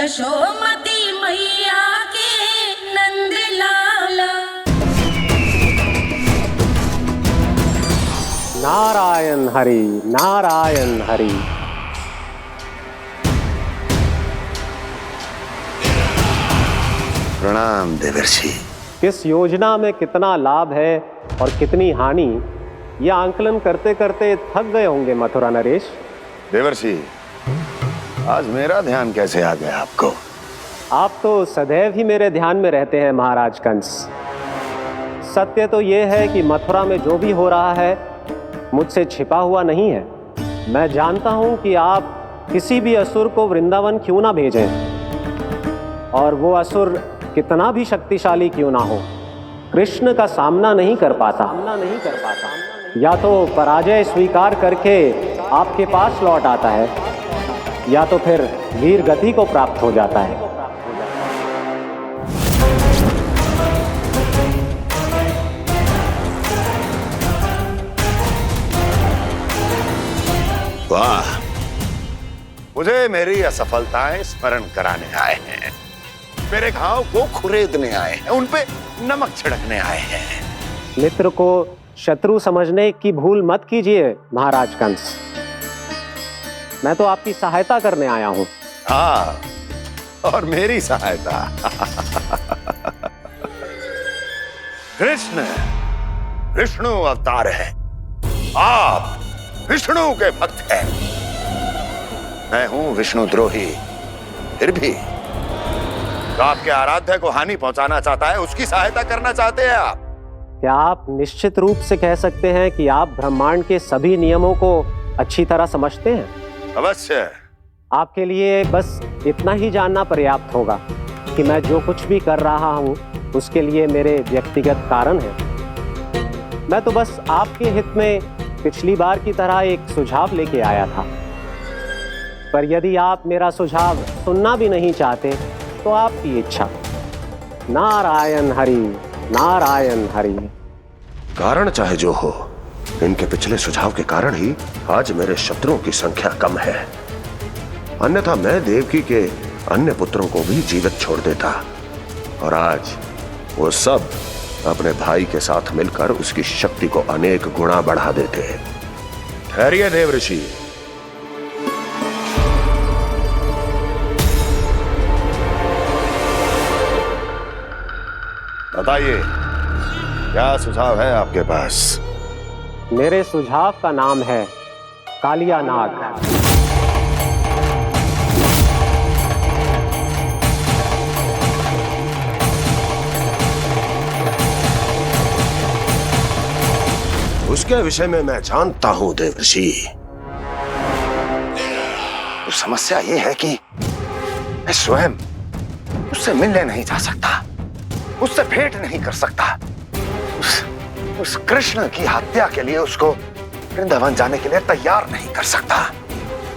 यशोमती मैया के नंद लाला। नारायण हरि, नारायण हरि। प्रणाम देवर्षि। किस योजना में कितना लाभ है और कितनी हानि, यह आंकलन करते करते थक गए होंगे मथुरा नरेश। देवर्षि, आज मेरा ध्यान कैसे आ गया आपको? आप तो सदैव ही मेरे ध्यान में रहते हैं महाराज कंस। सत्य तो यह है कि मथुरा में जो भी हो रहा है मुझसे छिपा हुआ नहीं है। मैं जानता हूं कि आप किसी भी असुर को वृंदावन क्यों ना भेजें, और वो असुर कितना भी शक्तिशाली क्यों ना हो, कृष्ण का सामना नहीं कर पाता। या तो पराजय स्वीकार करके आपके पास लौट आता है, या तो फिर वीर गति को प्राप्त हो जाता है। वाह, मुझे मेरी असफलताएं स्मरण कराने आए हैं, मेरे घाव को खुरेदने आए हैं, उन पे नमक छिड़कने आए हैं। मित्र को शत्रु समझने की भूल मत कीजिए महाराज कंस। मैं तो आपकी सहायता करने आया हूं। हाँ, और मेरी सहायता। कृष्ण विष्णु अवतार है, आप विष्णु के भक्त हैं। मैं हूं विष्णु द्रोही, फिर भी तो आपके आराध्य को हानि पहुंचाना चाहता है, उसकी सहायता करना चाहते हैं आप। क्या आप निश्चित रूप से कह सकते हैं कि आप ब्रह्मांड के सभी नियमों को अच्छी तरह समझते हैं? अवश्य। आपके लिए बस इतना ही जानना पर्याप्त होगा कि मैं जो कुछ भी कर रहा हूं उसके लिए मेरे व्यक्तिगत कारण हैं। मैं तो बस आपके हित में पिछली बार की तरह एक सुझाव लेके आया था, पर यदि आप मेरा सुझाव सुनना भी नहीं चाहते तो आपकी इच्छा। नारायण हरि, नारायण हरि। कारण चाहे जो हो, इनके पिछले सुझाव के कारण ही आज मेरे शत्रुओं की संख्या कम है। अन्यथा मैं देवकी के अन्य पुत्रों को भी जीवित छोड़ देता, और आज वो सब अपने भाई के साथ मिलकर उसकी शक्ति को अनेक गुना बढ़ा देते। ठहरिए देवऋषि। बताइए, क्या सुझाव है आपके पास? मेरे सुझाव का नाम है कालिया नाग। उसके विषय में मैं जानता हूं देवर्षि। तो समस्या ये है कि मैं स्वयं उससे मिलने नहीं जा सकता, उससे भेंट नहीं कर सकता। उस कृष्ण की हत्या के लिए उसको वृंदावन जाने के लिए तैयार नहीं कर सकता।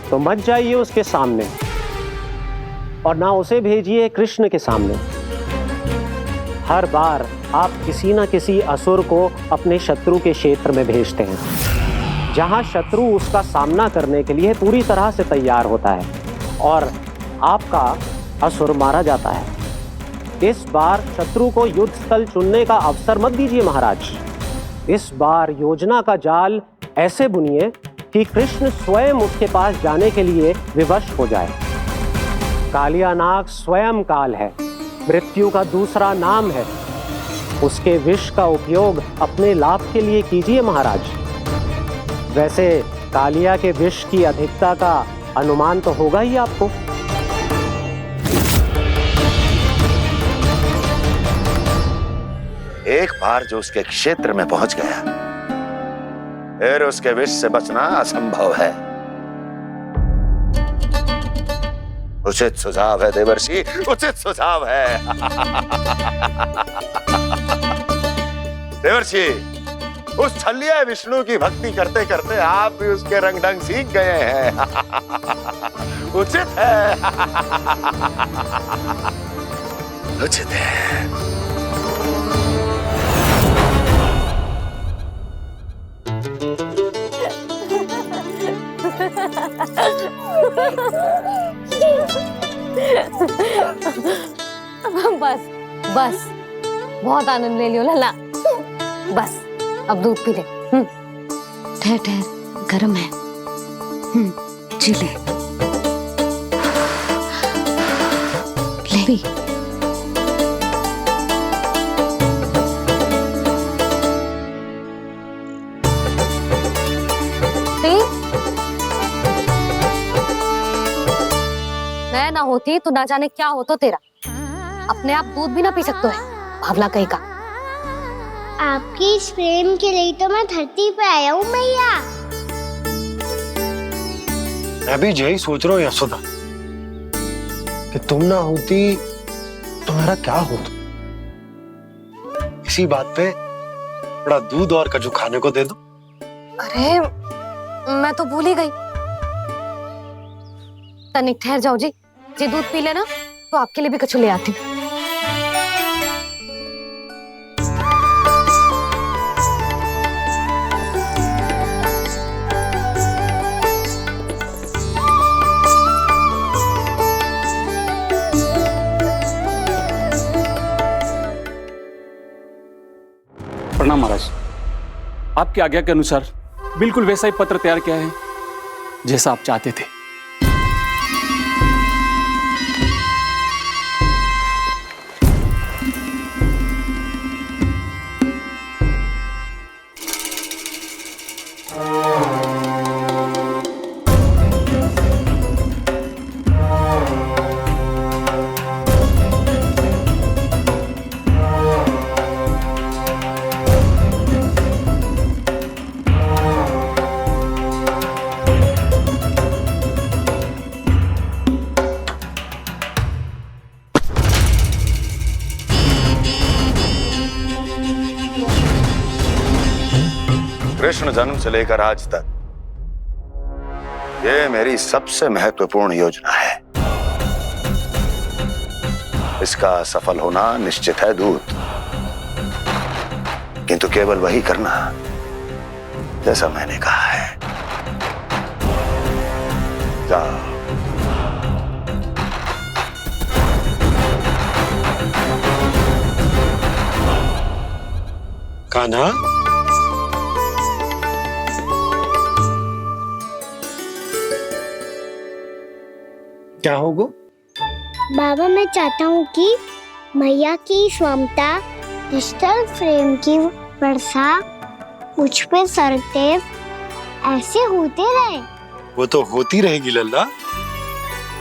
तो मत जाइए उसके सामने, और ना उसे भेजिए कृष्ण के सामने। हर बार आप किसी न किसी असुर को अपने शत्रु के क्षेत्र में भेजते हैं, जहां शत्रु उसका सामना करने के लिए पूरी तरह से तैयार होता है और आपका असुर मारा जाता है। इस बार शत्रु को युद्ध स्थल चुनने का अवसर मत दीजिए महाराज। इस बार योजना का जाल ऐसे बुनिए कि कृष्ण स्वयं उसके पास जाने के लिए विवश हो जाए। कालिया नाग स्वयं काल है, मृत्यु का दूसरा नाम है। उसके विष का उपयोग अपने लाभ के लिए कीजिए महाराज। वैसे कालिया के विष की अधिकता का अनुमान तो होगा ही आपको। एक बार जो उसके क्षेत्र में पहुंच गया, फिर उसके विष से बचना असंभव है। उचित सुझाव है देवर्षि, उचित सुझाव है। देवर्षि, उस छलिया विष्णु की भक्ति करते करते आप भी उसके रंग ढंग सीख गए हैं। उचित है। उचित है। बस बस, बहुत आनंद ले लियो लल्ला। बस अब दूध पी ले। ठहर ठहर, गर्म है। जी ले ले। मैं ना होती तो ना जाने क्या हो तो तेरा। अपने आप दूध भी ना पी सकते है, भावला कहीं का। आपकी इस प्रेम के लिए तो मैं धरती पे आया हूँ मैया। मैं भी यही सोच रहा हूँ यशोदा कि तुम ना होती तो मेरा क्या होता। इसी बात पे थोड़ा दूध और कजू खाने को दे दो। अरे मैं तो भूल ही गई। तनिक ठहर जाओ जी दूध पी लेना तो आपके लिए भी कछु ले आती। प्रणाम महाराज। आपकी आज्ञा के अनुसार बिल्कुल वैसा ही पत्र तैयार किया है जैसा आप चाहते थे। कृष्ण जन्म से लेकर आज तक ये मेरी सबसे महत्वपूर्ण योजना है। इसका सफल होना निश्चित है दूत, किंतु केवल वही करना जैसा मैंने कहा है। जाओ। कान्हा, क्या होगा? बाबा मैं चाहता हूँ कि मैया की ममता क्रिस्टल फ्रेम की वर्षा मुझ पे सरते ऐसे होते रहे। वो तो होती रहेगी लल्ला।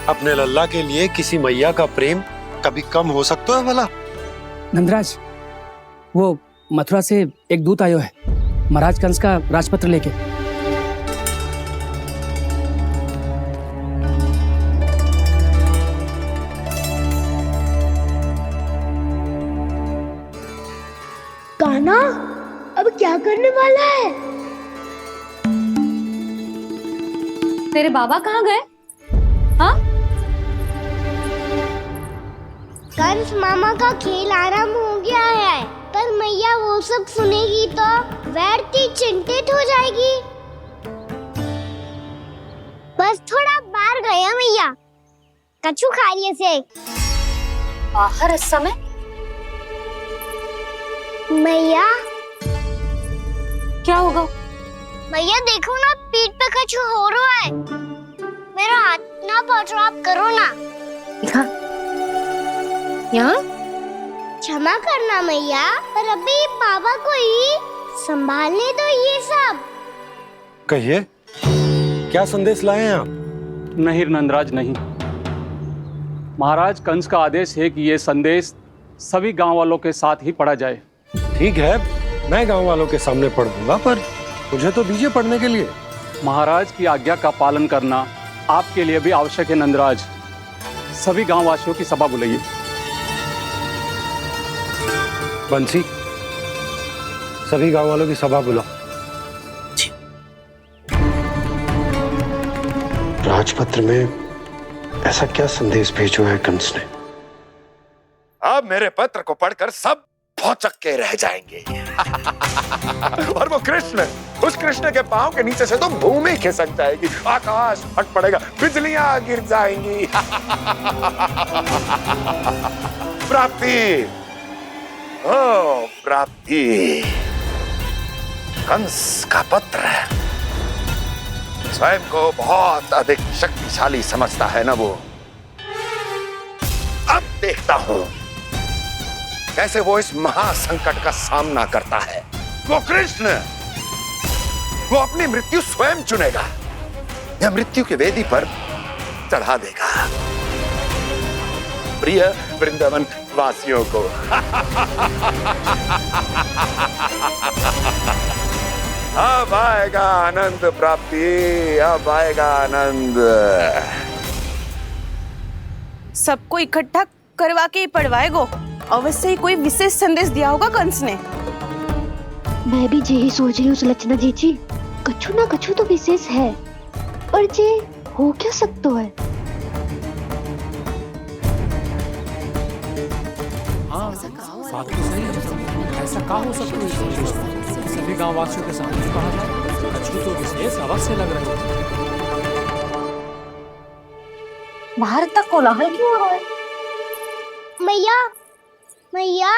अपने लल्ला के लिए किसी मैया का प्रेम कभी कम हो सकता है भला? नंदराज, वो मथुरा से एक दूत आयो है महाराज कंस का राजपत्र लेके। कान्हा अब क्या करने वाला है? तेरे बाबा कहाँ गए? हाँ? कंस मामा का खेल आरंभ हो गया है, पर मैया वो सब सुनेगी तो व्यर्थी चिंतित हो जाएगी। बस थोड़ा बाहर गया मैया, कछु खा रही से। बाहर इस समय? मैया क्या होगा? मैया देखो ना, पीठ पे कछु हो रहा है। मेरा हाथ ना पकड़ो, आप करो ना। यहाँ? क्षमा करना मैया, पर अभी बाबा को ही संभालने दो ये सब। कहिए, क्या संदेश लाए हैं आप? नहीं नंदराज नहीं। महाराज कंस का आदेश है कि ये संदेश सभी गांव वालों के साथ ही पढ़ा जाए। ठीक है, मैं गांव वालों के सामने पढ़ दूंगा, पर मुझे तो दीजिए पढ़ने के लिए। महाराज की आज्ञा का पालन करना आपके लिए भी आवश्यक है नंदराज। सभी गांव वासियों की सभा बुलाइए। बंसी, सभी गांव वालों की सभा बुलाओ। राजपत्र में ऐसा क्या संदेश भेजो है कंस ने? अब मेरे पत्र को पढ़कर सब भौचक्के रह जाएंगे। और वो कृष्ण, उस कृष्ण के पांव के नीचे से तो भूमि खिसक जाएगी, आकाश फट पड़ेगा, बिजलियां गिर जाएंगी। प्राप्ति, ओ प्राप्ति, कंस का पुत्र स्वयं को बहुत अधिक शक्तिशाली समझता है ना वो। अब देखता हूं कैसे वो इस महासंकट का सामना करता है। वो कृष्ण, वो अपनी मृत्यु स्वयं चुनेगा या मृत्यु की वेदी पर चढ़ा देगा प्रिय वृंदावन वासियों को। अब आएगा आनंद प्राप्ति, अब आएगा आनंद। सबको इकट्ठा करवा के ही पढ़वाएगो। अवश्य ही कोई विशेष संदेश दिया होगा कंस ने। मैं भी यही सोच रही हूँ सुलक्षणा जीजी, कछु ना कछु तो विशेष है, पर जे हो क्या सकता है? हाँ, बात तो सही है। ऐसा क्या हो सकता है? सभी गांव वासियों के सामने कहा जाए, कछु तो विशेष अवश्य लग रहे हैं। बाहर तक कोलाहल क्यों हो रहा है? मैया, मैया,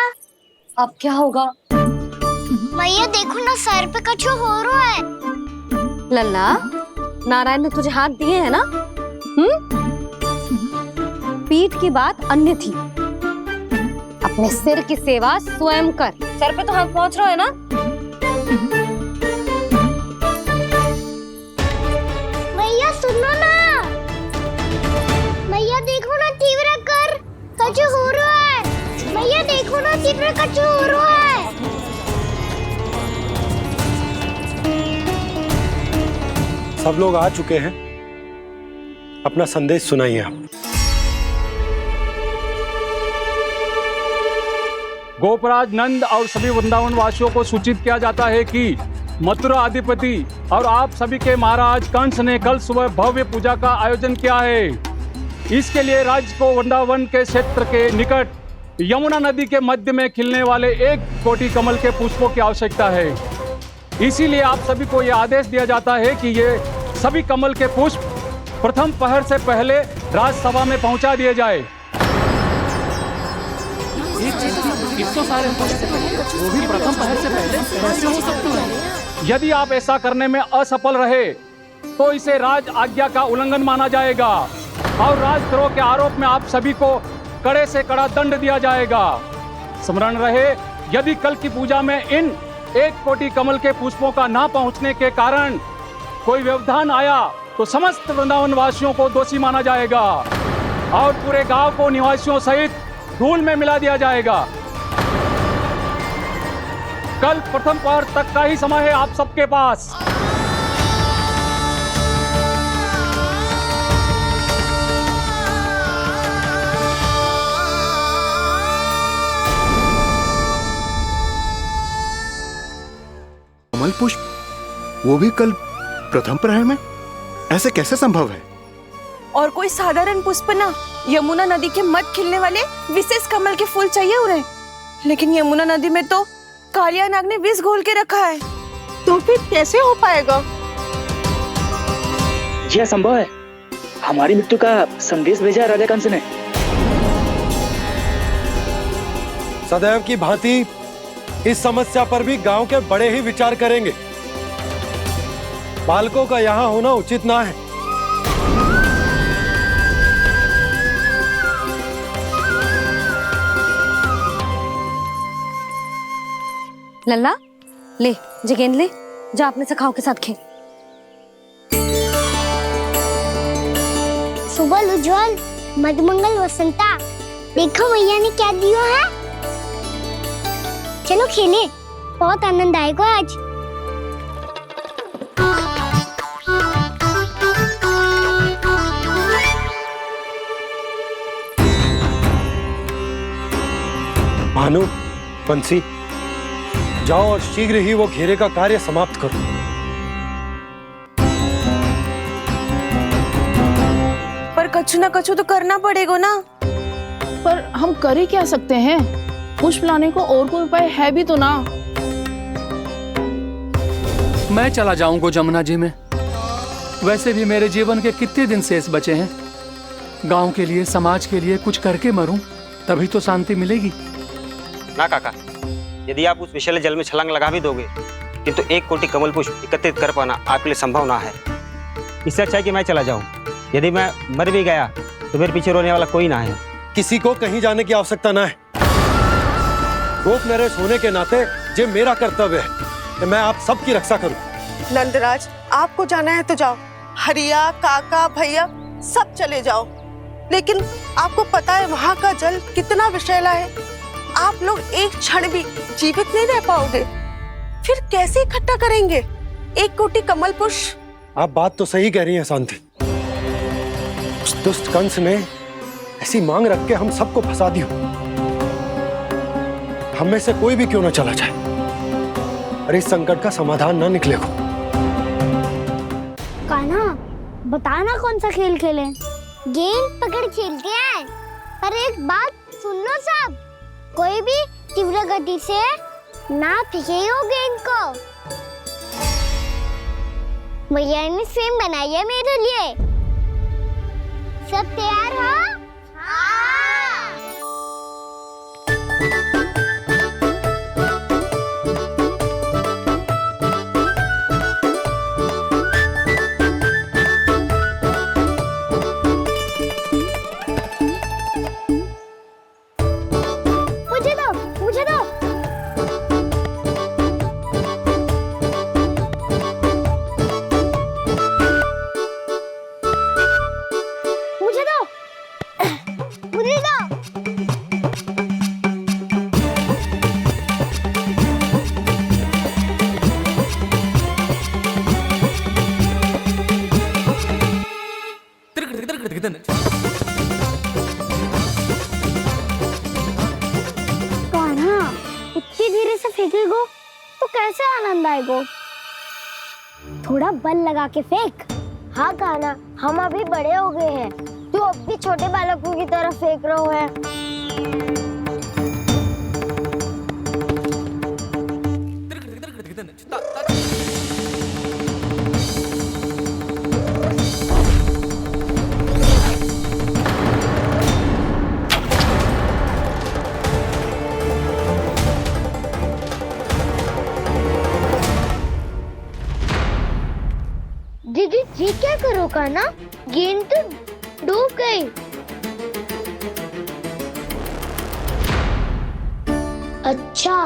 अब क्या होगा? मैया देखो ना, सर पे कछु हो रहा है। लल्ला, नारायण ने तुझे हाथ दिए हैं ना? पीठ की बात अन्य थी। अपने सिर की सेवा स्वयं कर। सर पे तो हाथ पहुंच रहा है ना? मैया सुनो ना, मैया देखो ना, तीव्र कर कछु हो रहा है। मैया देखो ना, तीव्र कछु हो रहा है। सब लोग आ चुके हैं, अपना संदेश सुनाइए आप। गोपराज नंद और सभी वृंदावन वासियों को सूचित किया जाता है कि मथुरा अधिपति और आप सभी के महाराज कंस ने कल सुबह भव्य पूजा का आयोजन किया है। इसके लिए राज्य को वृंदावन के क्षेत्र के निकट यमुना नदी के मध्य में खिलने वाले 1 कोटि कमल के पुष्पों की आवश्यकता है। इसीलिए आप सभी को यह आदेश दिया जाता है कि ये सभी कमल के पुष्प प्रथम पहर से पहले राजसभा में पहुंचा दिए जाए। इतने सारे पुष्प, वो भी प्रथम पहर से पहले कैसे हो सकते हैं? यदि आप ऐसा करने में असफल रहे तो इसे राज आज्ञा का उल्लंघन माना जाएगा और राजद्रोह के आरोप में आप सभी को कड़े से कड़ा दंड दिया जाएगा। स्मरण रहे, यदि कल की पूजा में इन 1 कोटि कमल के पुष्पों का ना पहुंचने के कारण कोई व्यवधान आया तो समस्त वृंदावन वासियों को दोषी माना जाएगा और पूरे गांव को निवासियों सहित धूल में मिला दिया जाएगा। कल प्रथम पहर तक का ही समय है आप सबके पास। कमल पुष्प, वो भी कल प्रथम प्रहर में? ऐसे कैसे संभव है? और कोई साधारण पुष्प ना, यमुना नदी के मध्य खिलने वाले विशेष कमल के फूल चाहिए उन्हें। लेकिन यमुना नदी में तो कालिया नाग ने विष घोल के रखा है, तो फिर कैसे हो पाएगा? यह संभव है। हमारी मृत्यु का संदेश भेजा है राजा कंस ने। सदैव की भांति इस समस्या पर भी गांव के बड़े ही विचार करेंगे। बालकों का यहाँ होना उचित ना है। लल्ला, ले जे गेंद ले, जा अपने सखाओं के साथ खेल। सुबह उज्जवल, मधुमंगल वसंता, देखो मैया ने क्या दिया है। चलो खेले, बहुत आनंद आएगा आज। भानु, बंसी, जाओ और शीघ्र ही वो घेरे का कार्य समाप्त करो। पर कछु ना कछु तो करना पड़ेगा ना। पर हम कर ही क्या सकते हैं? पुष्प लाने को और कोई उपाय है भी तो ना। मैं चला जाऊंगा जमुना जी में। वैसे भी मेरे जीवन के कितने दिन शेष बचे हैं। गांव के लिए, समाज के लिए कुछ करके मरूं, तभी तो शांति मिलेगी। ना काका, यदि आप उस विषैले जल में छलांग लगा भी दोगे, किंतु 1 कोटि कमल पुष्प एकत्रित कर पाना आपके लिए संभव ना है। इससे अच्छा है कि मैं चला जाऊं। यदि मैं मर भी गया तो मेरे पीछे रोने वाला कोई ना है। किसी को कहीं जाने की आवश्यकता ना है। गोप नरेश होने के नाते ये मेरा कर्तव्य है कि मैं आप सबकी रक्षा करूं। नंदराज, आपको जाना है तो जाओ। हरिया, काका, भैया सब चले जाओ। लेकिन आपको पता है वहाँ का जल कितना विषैला है। आप लोग एक क्षण भी जीवित नहीं रह पाओगे। फिर कैसे इकट्ठा करेंगे 1 कोटि कमल पुष्प? आप बात तो सही कह रही हैं शांति। उस दुष्ट कंस ने ऐसी मांग रख के हम सबको फंसा दी। हम में से कोई भी क्यों ना चला जाए और इस संकट का समाधान ना निकले को। कान्हा, बताना कौन सा खेल खेलें? गेंद पकड़ खेलते हैं। पर एक बात सुन लो सब, कोई भी तीव्र गति से ना फेंकेगा गेंद को। भैया ने फ्रेम बनाई है मेरे लिए। सब तैयार हो? मुझे दो। इतनी धीरे से फेंकेगो तो कैसे आनंद आएगो? थोड़ा बल लगा के फेंक। हाँ कान्हा, हम अभी बड़े हो गए हैं, तू अब भी छोटे बालकों की तरह फेंक रहा है। दीदी जी क्या करो कान्हा? गेंद तो डूब गई। अच्छा,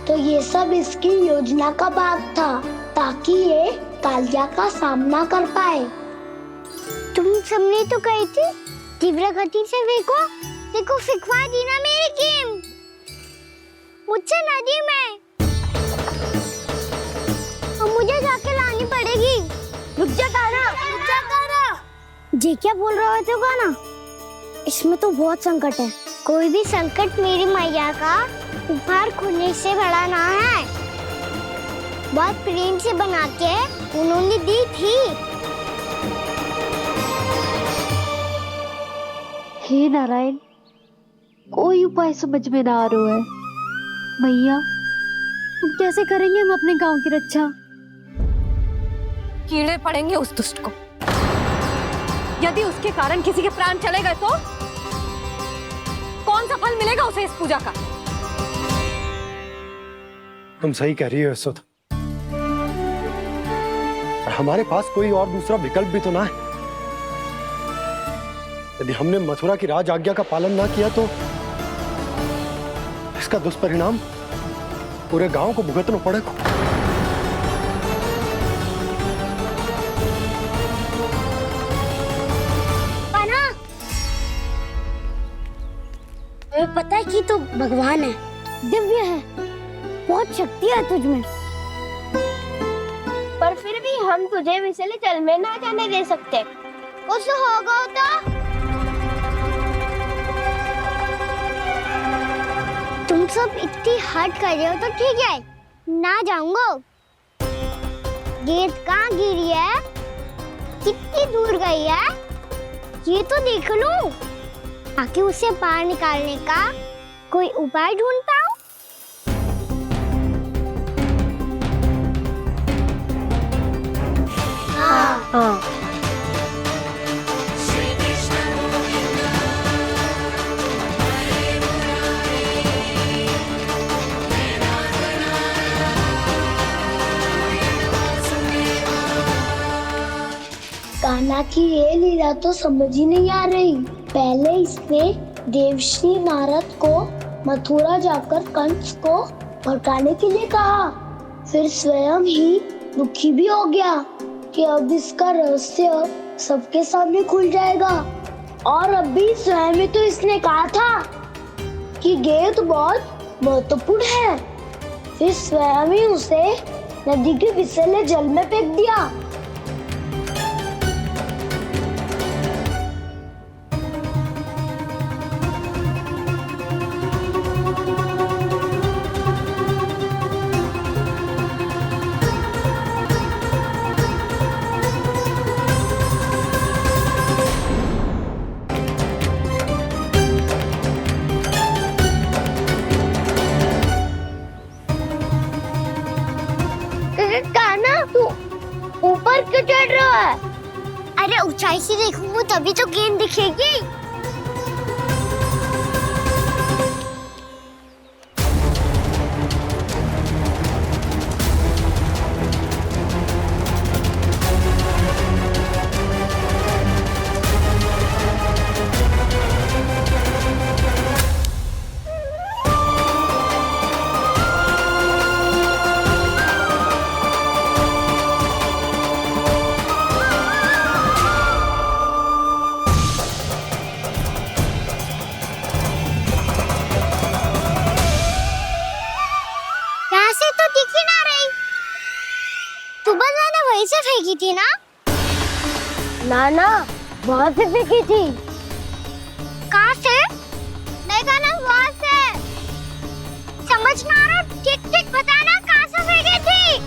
तो ये सब इसकी योजना का भाग था ताकि ये कालिया का सामना कर पाए। तुम सबने तो कही थी तीव्र गति से फेंको। देखो फिकवा दी ना मेरी गेम। मुझसे नदी में। अब मुझे जाके लानी पड़ेगी। रुक जा कान्हा, रुक जा कान्हा। जी क्या बोल रहे थे कान्हा? इसमें तो बहुत संकट है। कोई भी संकट मेरी मैया का उपहार खोने से बड़ा ना है। बहुत प्रेम से बना के उन्होंने दी थी। हे नारायण, कोई उपाय समझ में ना आ रहा है। भैया, अब कैसे करेंगे हम अपने गांव की रक्षा? कीड़े पड़ेंगे उस दुष्ट को। यदि उसके कारण किसी के प्राण चले गए तो कौन सा फल मिलेगा उसे इस पूजा का? तुम सही कह रही हो यशोदा। और हमारे पास कोई और दूसरा विकल्प भी तो ना है। यदि हमने मथुरा की राज आज्ञा का पालन ना किया तो इसका दुष्परिणाम पूरे गांव को भुगतना पड़ेगा। तुम्हें पता है कि तो भगवान है, दिव्य है, बहुत शक्ति है तुझमें। पर फिर भी हम तुझे विषैले जल में ना जाने दे सकते। कुछ होगा तो तुम सब इतनी हट कर रहे हो तो ठीक है, ना जाऊंगा। गेंद कहाँ गिरी है, कितनी दूर गई है, ये तो देख लो, ताकि उसे बाहर निकालने का कोई उपाय ढूंढ पाओ। हाँ। कान्हा की ये लीला तो समझ ही नहीं आ रही। पहले इसने देवश्री नारद को मथुरा जाकर कंस को भड़काने के लिए कहा, फिर स्वयं ही दुखी भी हो गया कि अब इसका रहस्य सबके सामने खुल जाएगा। और अभी स्वयं ही तो इसने कहा था कि गेंद बहुत महत्वपूर्ण है, फिर स्वयं ही उसे नदी के विसले जल में फेंक दिया। कान्हा, तू ऊपर क्यों चढ़ रहा है? अरे ऊंचाई से देखूंगा तभी तो गेंद दिखेगी। वहीं से फेंकी थी ना? ना, वहाँ से फेंकी थी। कहाँ से? देखा ना, वहाँ से। समझ ना आ रहा, ठीक बताना कहाँ से फेंकी थी?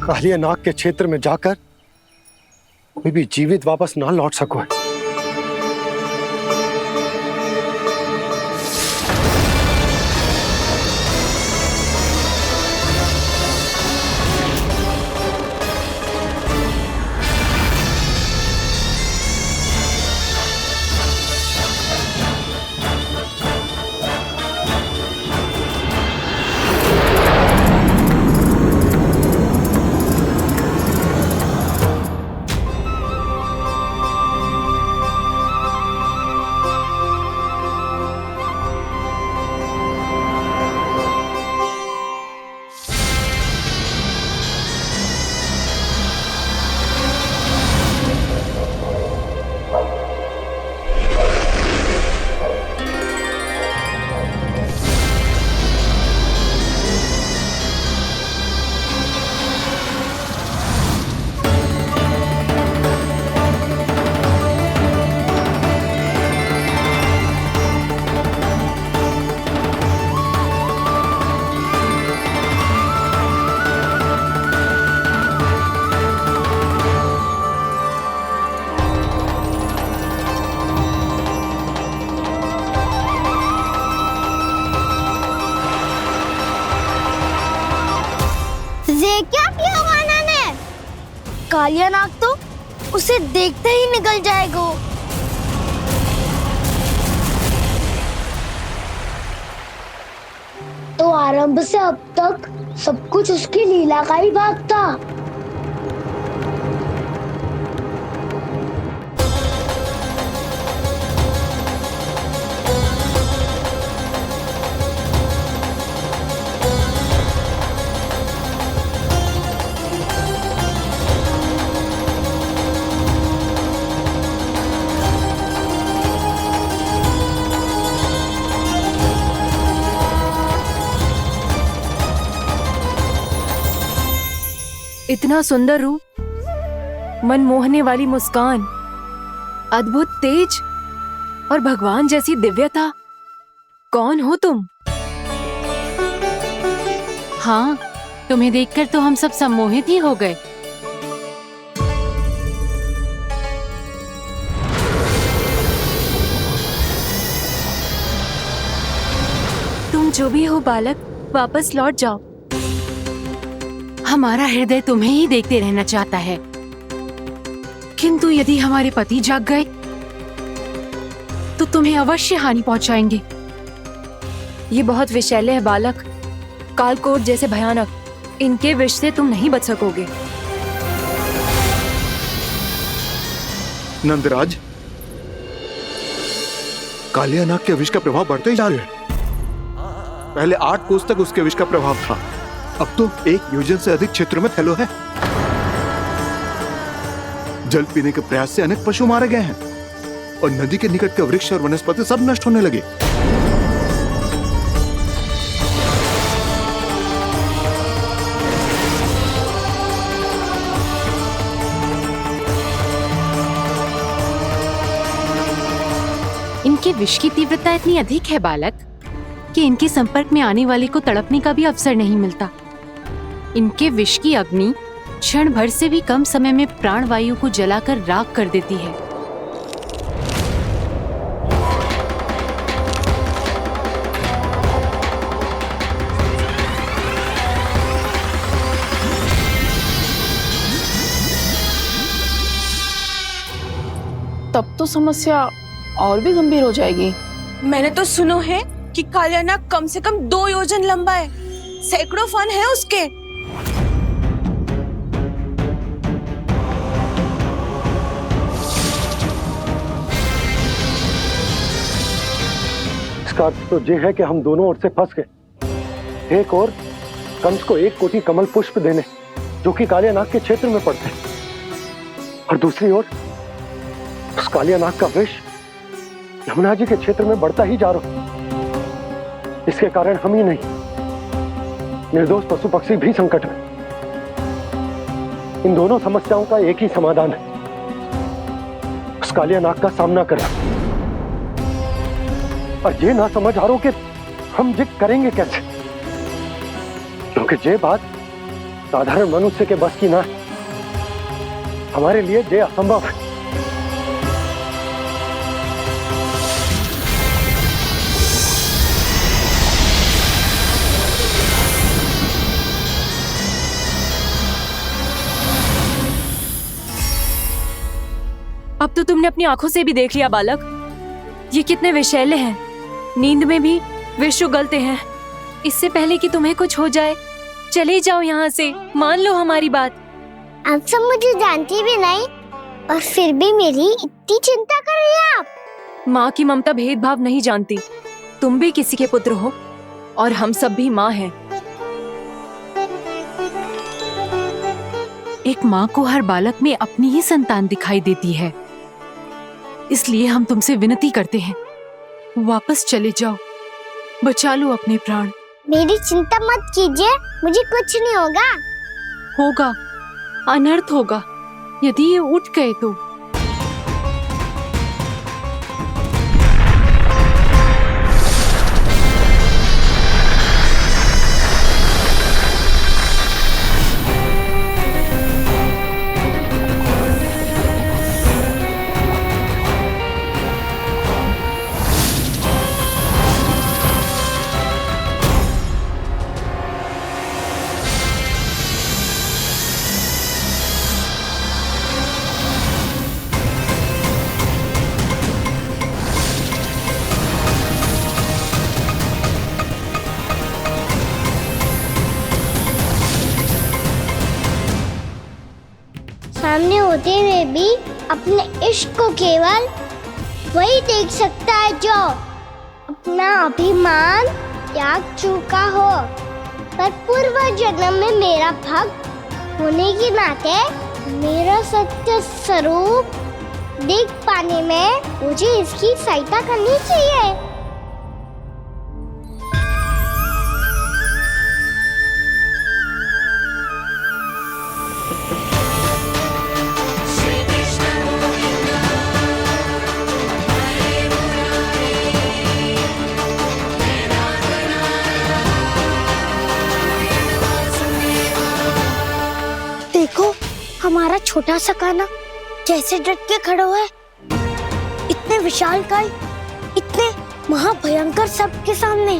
कालिया नाग के क्षेत्र में जाकर कोई भी जीवित वापस ना लौट सको। क्या किया माना ने? कालिया नाग तो उसे देखते ही निकल जाएगा। तो आरंभ से अब तक सब कुछ उसकी लीला का ही भाग था। इतना सुंदर रूप मन मोहने वाली मुस्कान, अद्भुत तेज और भगवान जैसी दिव्यता। कौन हो तुम? हाँ, तुम्हें देखकर तो हम सब सम्मोहित ही हो गए। तुम जो भी हो बालक, वापस लौट जाओ। हमारा हृदय तुम्हें ही देखते रहना चाहता है, किंतु यदि हमारे पति जाग गए तो तुम्हें अवश्य हानि पहुंचाएंगे। ये बहुत विषैले है बालक, कालकोट जैसे भयानक। इनके विष से तुम नहीं बच सकोगे। नंदराज, कालिया नाग के विष का प्रभाव बढ़ते ही जा रहा है। पहले 8 कोस तक उसके विष का प्रभाव था, अब तो 1 योजन से अधिक क्षेत्र में फैलो है। जल पीने के प्रयास से अनेक पशु मारे गए हैं और नदी के निकट के वृक्ष और वनस्पति सब नष्ट होने लगे। इनके विष की तीव्रता इतनी अधिक है बालक कि इनके संपर्क में आने वाले को तड़पने का भी अवसर नहीं मिलता। इनके विष की अग्नि क्षण भर से भी कम समय में प्राणवायु को जलाकर राख कर देती है। तब तो समस्या और भी गंभीर हो जाएगी। मैंने तो सुनो है कि कालिया नाग कम से कम 2 योजन लंबा है, सैकड़ों फन है उसके। इसका अर्थ तो ये है कि हम दोनों ओर से फंस गए। एक और कंस को 1 कोटि कमल पुष्प देने जो कि कालिया नाग के क्षेत्र में पड़ते हैं, और दूसरी ओर उस कालिया नाग का विष यमुना जी के क्षेत्र में बढ़ता ही जा रहा। इसके कारण हम ही नहीं, निर्दोष पशु पक्षी भी संकट में। इन दोनों समस्याओं का एक ही समाधान है, उस कालिया नाग का सामना करना। और ये ना समझ आ रहा कि हम ये करेंगे कैसे, क्योंकि ये बात साधारण मनुष्य के बस की ना है। हमारे लिए ये असंभव है। अब तो तुमने अपनी आंखों से भी देख लिया बालक, ये कितने विषैले हैं। नींद में भी विष उगलते हैं। इससे पहले कि तुम्हें कुछ हो जाए, चले जाओ यहाँ से, मान लो हमारी बात। आप सब मुझे जानती भी नहीं और फिर भी मेरी इतनी चिंता कर रही हैं आप। माँ की ममता भेदभाव नहीं जानती। तुम भी किसी के पुत्र हो और हम सब भी माँ हैं। एक माँ को हर बालक में अपनी ही संतान दिखाई देती है, इसलिए हम तुमसे विनती करते हैं, वापस चले जाओ, बचा लो अपने प्राण। मेरी चिंता मत कीजिए, मुझे कुछ नहीं होगा। होगा, अनर्थ होगा यदि ये उठ गए तो। सामने होते हुए भी अपने इश्क को केवल वही देख सकता है जो अपना अभिमान त्याग चुका हो। पर पूर्व जन्म में मेरा भक्त होने के नाते मेरा सत्य स्वरूप देख पाने में मुझे इसकी सहायता करनी चाहिए। छोटा सा कान्हा जैसे डट के खड़ा हुआ है, इतने विशालकाय, इतने महाभयंकर सबके सामने।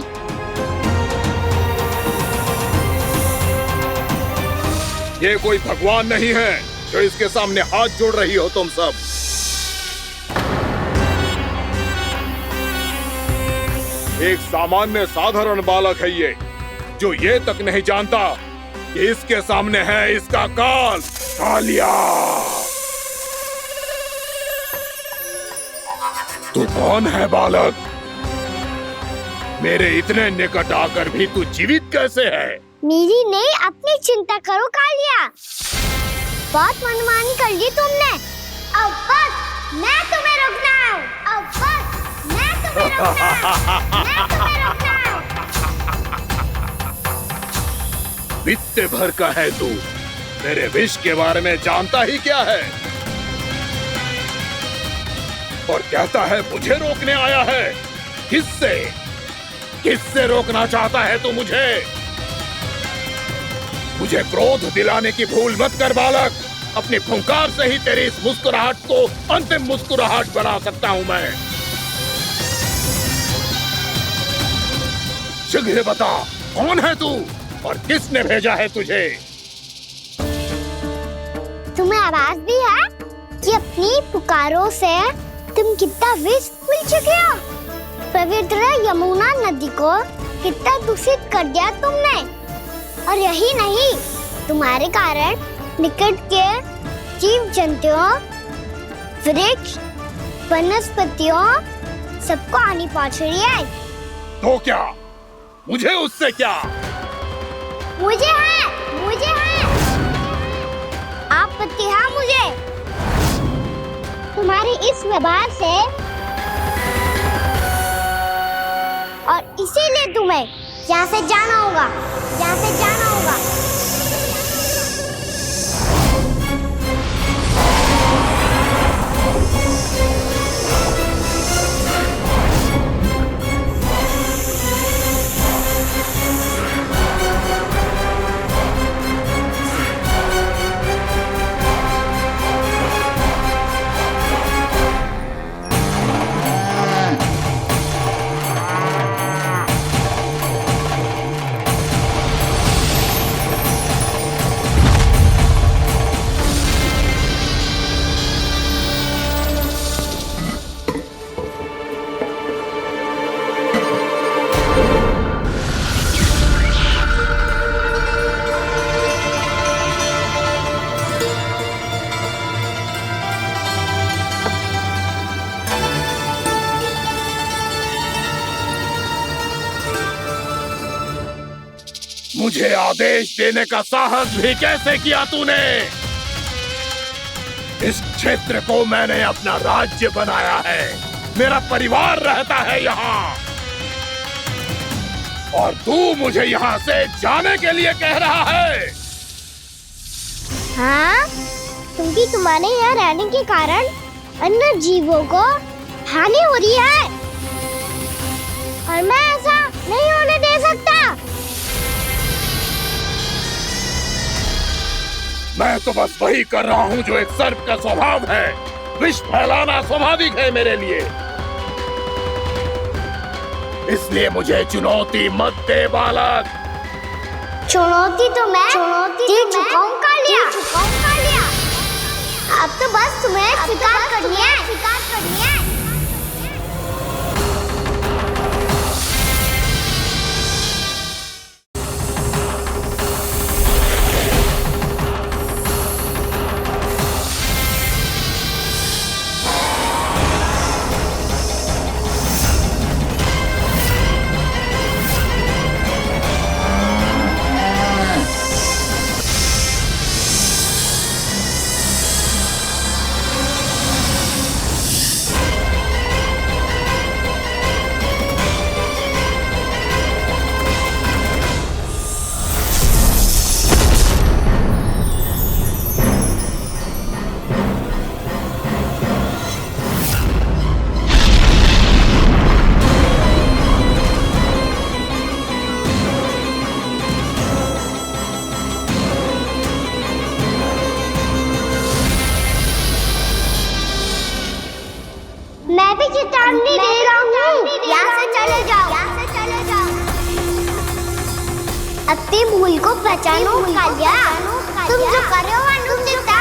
ये कोई भगवान नहीं है जो इसके सामने हाथ जोड़ रही हो तुम सब। एक सामान्य साधारण बालक है ये, जो ये तक नहीं जानता कि इसके सामने है इसका काल, कालिया। तू कौन है बालक? मेरे इतने निकट आकर भी तू जीवित कैसे है? मेरी नहीं, अपनी चिंता करो कालिया। बहुत मनमानी कर ली तुमने। अब बस मैं तुम्हें रोकना हूँ। अब बस मैं तुम्हें रोकना हूँ। मैं तुम्हें रोकना हूँ। बित्ते भर का है तू, मेरे विष के बारे में जानता ही क्या है? और कहता है मुझे रोकने आया है। किससे? किससे रोकना चाहता है तू मुझे? मुझे क्रोध दिलाने की भूल मत कर बालक। अपनी फुंकार से ही तेरी इस मुस्कुराहट को अंतिम मुस्कुराहट बना सकता हूं मैं। शीघ्र बता, कौन है तू और किसने भेजा है तुझे? तुम्हें आवाज भी है कि अपनी पुकारों से तुम कितना विष भूल चुके हो। पवित्र यमुना नदी को कितना दूषित कर दिया तुमने। और यही नहीं, तुम्हारे कारण निकट के जीव जंतुओं, वृक्ष, वनस्पतियों सबको हानि पहुंच रही है। तो क्या? मुझे उससे क्या? मुझे है आपत्ति है मुझे तुम्हारी इस व्यवहार से, और इसीलिए तुम्हें यहाँ से जाना होगा। यहाँ से जाना होगा। मुझे आदेश देने का साहस भी कैसे किया तूने? इस क्षेत्र को मैंने अपना राज्य बनाया है। मेरा परिवार रहता है यहाँ, और तू मुझे यहाँ से जाने के लिए कह रहा है? हाँ, क्योंकि तुम्हारे यहाँ रहने के कारण अन्य जीवों को हानि हो रही है, और मैं ऐसा नहीं होने दे सकता। मैं तो बस वही कर रहा हूँ जो एक सर्प का स्वभाव है। विष फैलाना स्वाभाविक है मेरे लिए। इसलिए मुझे चुनौती मत दे बालक। चुनौती तो मैं दे चुका हूँ कालिया। अब तो बस तुम्हें स्वीकार करनी है। अपनी भूल को पहचानो कालिया। तुम जो कर रहे हो अनुचित है।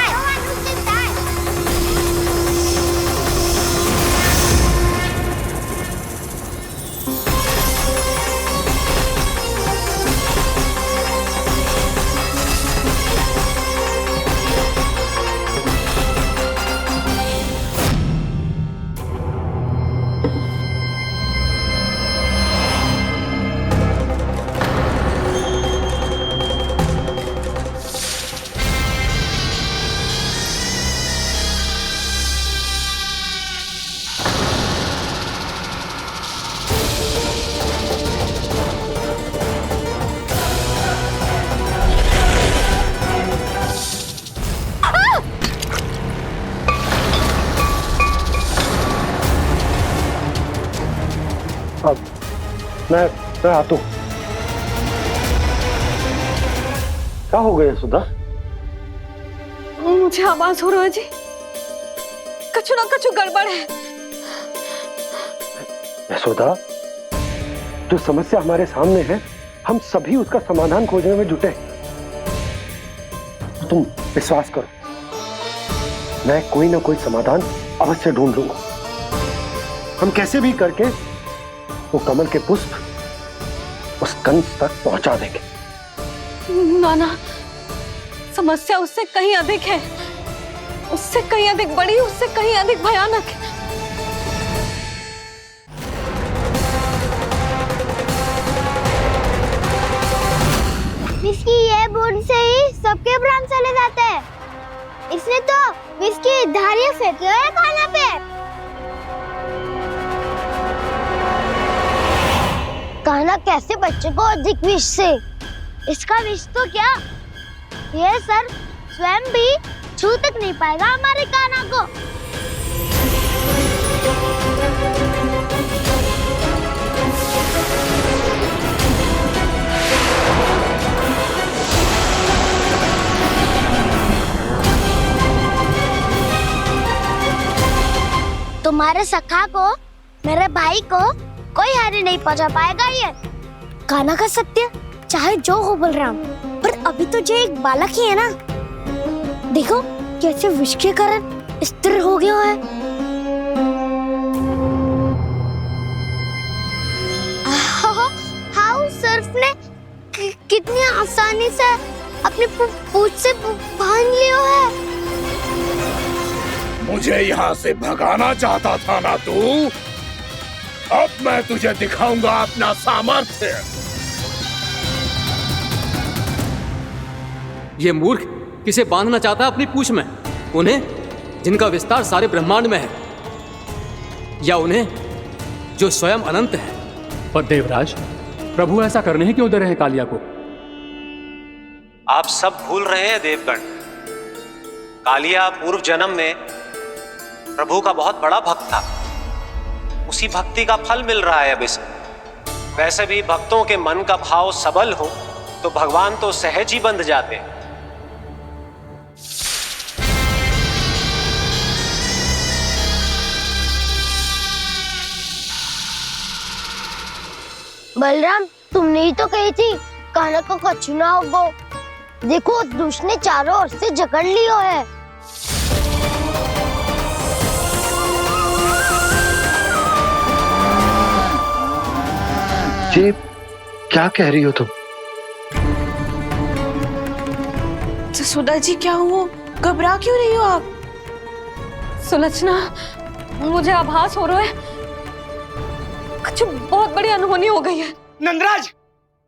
मैं आता हूँ। क्या हो गया सुधा? मुझे आवाज हो रहा है जी, कछु ना कछु गड़बड़ है। यशोदा, जो समस्या हमारे सामने है, हम सभी उसका समाधान खोजने में जुटे। तो तुम विश्वास करो, मैं कोई ना कोई समाधान अवश्य ढूंढ लूंगा। हम कैसे भी करके वो कमल के पुष्प उस कंस तक पहुंचा देंगे। नाना, समस्या उससे कहीं अधिक है, उससे कहीं अधिक बड़ी, उससे कहीं अधिक भयानक है। विस्की ये बूंद से ही सबके प्राण चले जाते हैं। इसने तो विस्की धारियां फेंके हुए हैं खाना पे। कान्हा कैसे बच्चे को अधिक विष से? इसका विष तो क्या, ये सर स्वयं भी छू तक नहीं पाएगा हमारे कान्हा को। तुम्हारे सखा को, मेरे भाई को कोई हानि नहीं पहुंचा पाएगा। ये कान्हा का सत्य चाहे जो हो बलराम, पर अभी तो जो एक बालक ही है ना। देखो कैसे विष के कारण स्थिर हो गया है। हाउ सर्फ ने कितनी आसानी से अपनी पूंछ से बांध लिया है। मुझे यहाँ से भगाना चाहता था ना तू? अब मैं तुझे दिखाऊंगा अपना सामर्थ्य। ये मूर्ख किसे बांधना चाहता है अपनी पूंछ में? उन्हें जिनका विस्तार सारे ब्रह्मांड में है, या उन्हें जो स्वयं अनंत है? पर देवराज, प्रभु ऐसा करने ही क्यों दे रहे हैं कालिया को? आप सब भूल रहे हैं देवगण, कालिया पूर्व जन्म में प्रभु का बहुत बड़ा भक्त था। उसी भक्ति का फल मिल रहा है अब इसे। वैसे भी भक्तों के मन का भाव सबल हो तो भगवान तो सहज ही बंध जाते हैं। बलराम, तुमने ही तो कही थी कान्हा को कछु ना होगा। देखो उस दुष्ट ने चारों ओर से जकड़ लियो है। जी क्या कह रही हो तुम? सुधा जी, क्या हुआ? घबरा क्यों रही हो आप? सुलक्षणा, मुझे आभास हो रहा है कुछ बहुत बड़ी अनहोनी हो गई है। नंदराज,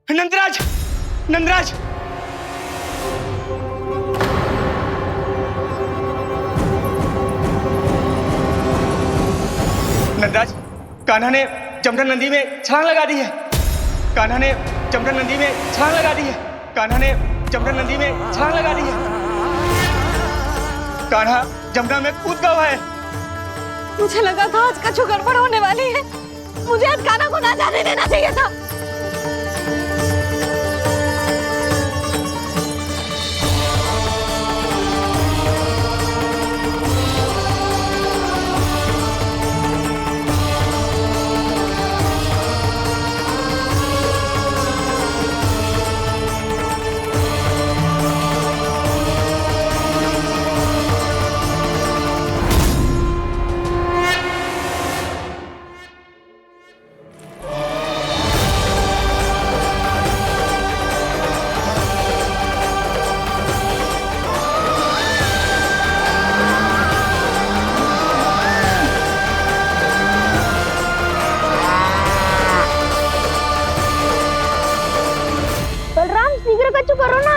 नंदराज, नंदराज! नंदराज, कान्हा ने जमना नदी में छलांग लगा दी है। कान्हा ने जमना नदी में छलांग लगा दी है। कान्हा ने जमना नदी में छलांग लगा दी है। कान्हा जमना में कूद गया है। मुझे लगा था आज कछु गड़बड़ होने वाली है। मुझे आज कान्हा को ना जाने देना चाहिए था। करो ना।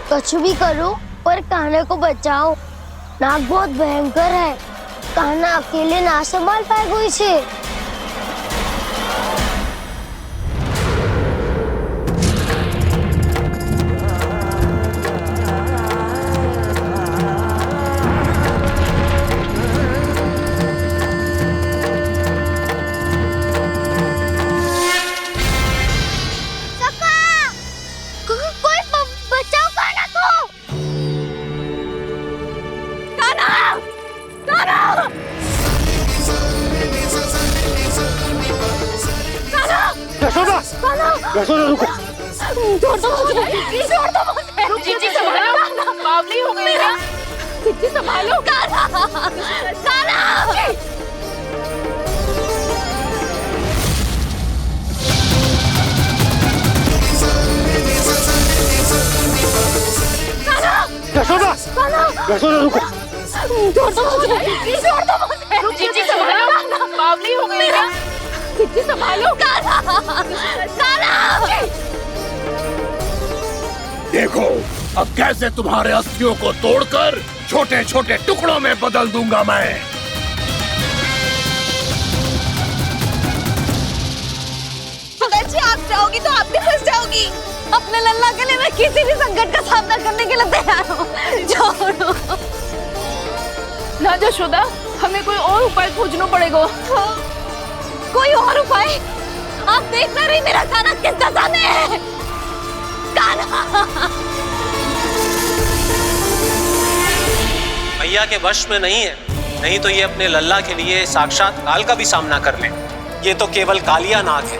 कुछ भी करो पर कान्हा को बचाओ। नाग बहुत भयंकर है, कान्हा अकेले ना संभाल पाएगा इसे। यशोदा रुको। छोड़ दो मुझे, छोड़ दो मुझे। रुक जीजी, संभालो, बावली हो गई क्या? जीजी संभालो। कान्हा, कान्हा। यशोदा, यशोदा रुको। छोड़ दो मुझे, छोड़ दो मुझे। रुक जीजी, संभालो, बावली हो गई क्या? जीजी संभालो। कान्हा, कान्हा। देखो अब कैसे तुम्हारे अस्थियों को तोड़कर छोटे छोटे टुकड़ों में बदल दूंगा मैं। अगर जी आप जाओगी तो आप भी फंस जाओगी। अपने लल्ला के लिए मैं किसी भी संकट का सामना करने के लिए तैयार हूँ। छोड़ो ना यशोदा, हमें कोई और उपाय खोजना पड़ेगा। कोई और उपाय? आप देख ना रही मेरा कान्हा किस दशा में है। कान्हा मैया के वश में नहीं है, नहीं तो ये अपने लल्ला के लिए साक्षात काल का भी सामना कर ले। ये तो केवल कालिया नाग है।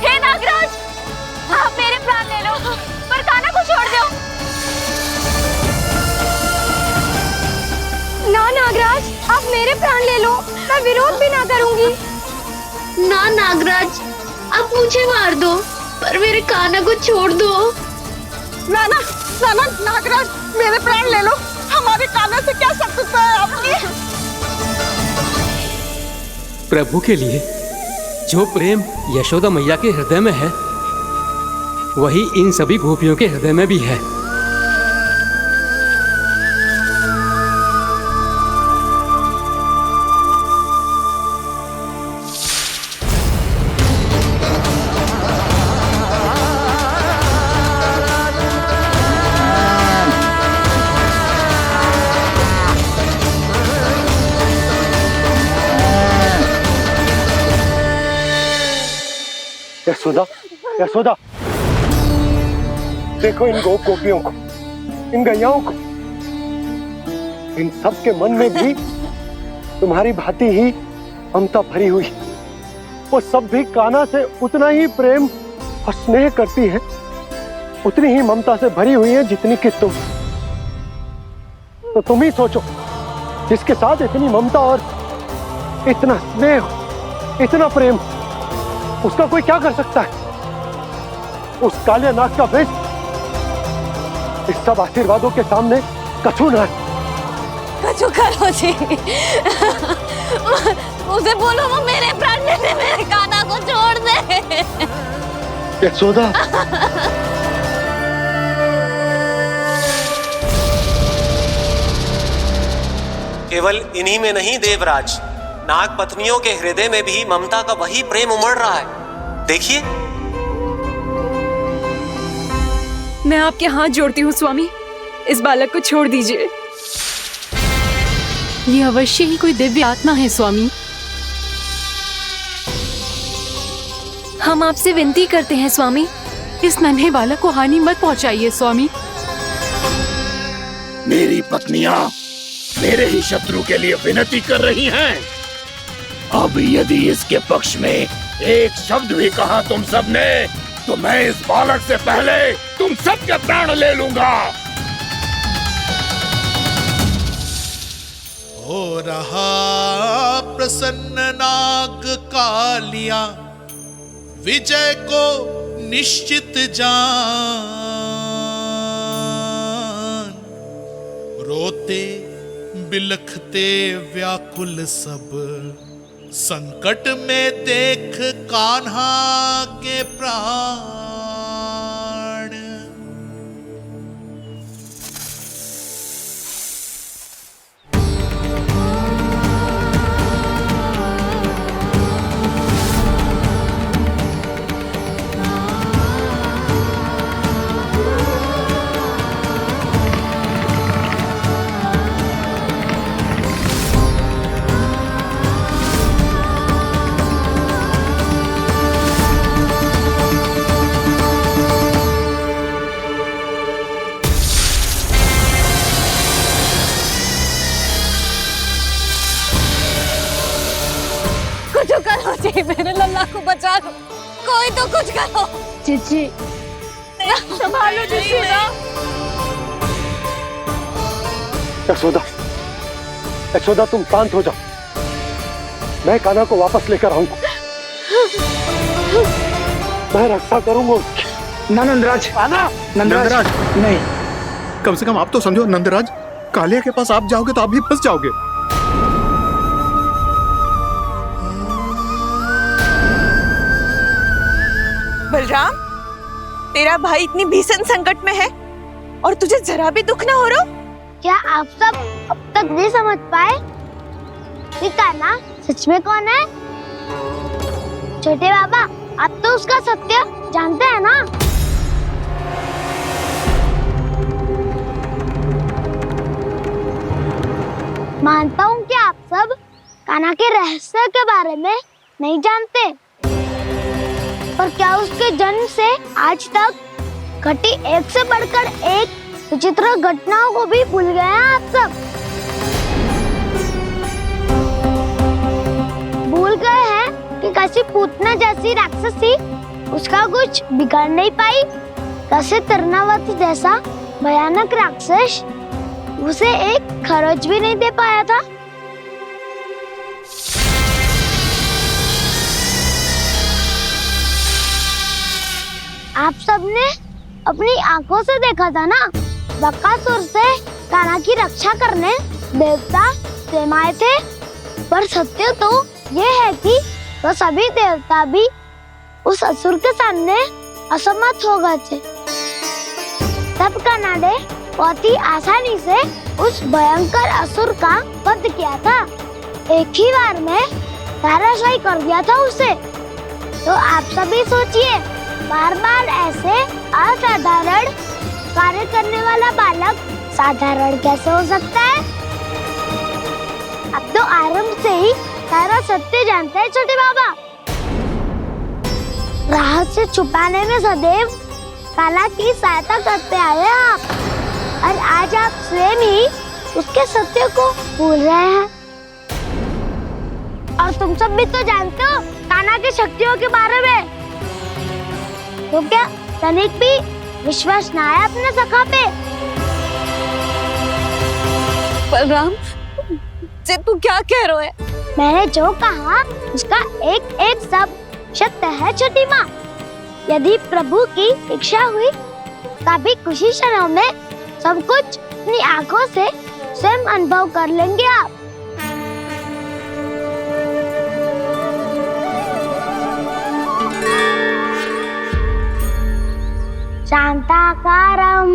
हे नागराज, आप मेरे प्राण ले लो पर कान्हा को छोड़ दो। ना नागराज, आप मेरे प्राण ले लो, मैं विरोध भी ना करूंगी। ना नागराज, आप मुझे मार दो पर मेरे कान्हा को छोड़ दो। ना ना ना ना नागराज, मेरे प्राण ले लो, हमारे कान्हा से क्या शत्रुता है आपकी? प्रभु के लिए जो प्रेम यशोदा मैया के हृदय में है, वही इन सभी गोपियों के हृदय में भी है। यशोदा, यशोदा, देखो इन गोप गोपियों को, इन गैयाओं को, इन सब के मन में भी तुम्हारी भांति ही ममता भरी हुई। वो सब भी कान्हा से उतना ही प्रेम और स्नेह करती हैं, उतनी ही ममता से भरी हुई है जितनी कि तुम। तो तुम ही सोचो, जिसके साथ इतनी ममता और इतना स्नेह, इतना प्रेम, उसका कोई क्या कर सकता है? उस कालिया नाग का वेश इस सब आशीर्वादों के सामने कछु न है। कछु करो जी, उसे बोलो वो मेरे प्राण ले ले, मेरे कान्हा को छोड़ दे। यशोदा, केवल इन्हीं में नहीं देवराज, नाग पत्नियों के हृदय में भी ममता का वही प्रेम उमड़ रहा है। देखिए। मैं आपके हाथ जोड़ती हूँ स्वामी, इस बालक को छोड़ दीजिए। ये अवश्य ही कोई दिव्य आत्मा है स्वामी। हम आपसे विनती करते हैं स्वामी, इस नन्हे बालक को हानि मत पहुंचाइए स्वामी। मेरी पत्नियां मेरे ही शत्रु के लिए विनती कर रही हैं। अब यदि इसके पक्ष में एक शब्द भी कहा तुम सबने, तो मैं इस बालक से पहले तुम सबके प्राण ले लूंगा। हो रहा प्रसन्न नाग कालिया, विजय को निश्चित जान। रोते बिलखते व्याकुल सब, संकट में देख कान्हा के प्राण। कुछ करो जी, मेरे लल्ला को बचा लो, कोई तो कुछ करो। जीजी संभालो जीजी ना। यशोदा, यशोदा तुम शांत हो जाओ, मैं कान्हा को वापस लेकर आऊंगा, मैं रक्षा करूंगा उसकी। ना नंदराज, नंदराज नहीं, कम से कम आप तो समझो नंदराज, कालिया के पास आप जाओगे तो आप भी फंस जाओगे। बलराम, तेरा भाई इतनी भीषण संकट में है और तुझे जरा भी दुख ना हो रहा? क्या आप सब अब तक नहीं समझ पाए कि कान्हा सच में कौन है? छोटे बाबा, आप तो उसका सत्य जानते हैं ना? मानता हूँ कि आप सब कान्हा के रहस्य के बारे में नहीं जानते, पर क्या उसके जन्म से आज तक घटी एक से बढ़कर एक विचित्र घटनाओं को भी भूल गए हैं आप सब? भूल गए हैं कि कैसी पूतना जैसी राक्षसी उसका कुछ बिगाड़ नहीं पाई, कैसे तरनावती जैसा भयानक राक्षस उसे एक खरोच भी नहीं दे पाया था। आप सबने अपनी आंखों से देखा था ना, बकासुर से कान्हा की रक्षा करने देवता स्वयं आए थे, पर सत्य तो ये है कि वो सभी देवता भी उस असुर के सामने असमर्थ हो गए थे। तब कान्हा ने बहुत ही आसानी से उस भयंकर असुर का वध किया था, एक ही बार में धराशायी कर दिया था उसे। तो आप सभी सोचिए, बार बार ऐसे असाधारण कार्य करने वाला बालक साधारण कैसे हो सकता है? अब तो आरंभ से ही सारा सत्य जानते हैं छोटे बाबा। रहस्य छुपाने में सदैव काला की सहायता करते आए आप, और आज आप स्वयं ही उसके सत्य को भूल रहे हैं। और तुम सब भी तो जानते हो कान्हा की शक्तियों के बारे में, तो क्या तनिक भी विश्वास ना है अपने सखा पे? बलराम, जे तू क्या कह रहा है? मैंने जो कहा उसका एक एक शब्द सत्य है छोटी माँ। यदि प्रभु की इच्छा हुई तभी कुछ ही क्षणों में सब कुछ अपनी आंखों से स्वयं अनुभव कर लेंगे आप। शांताकारं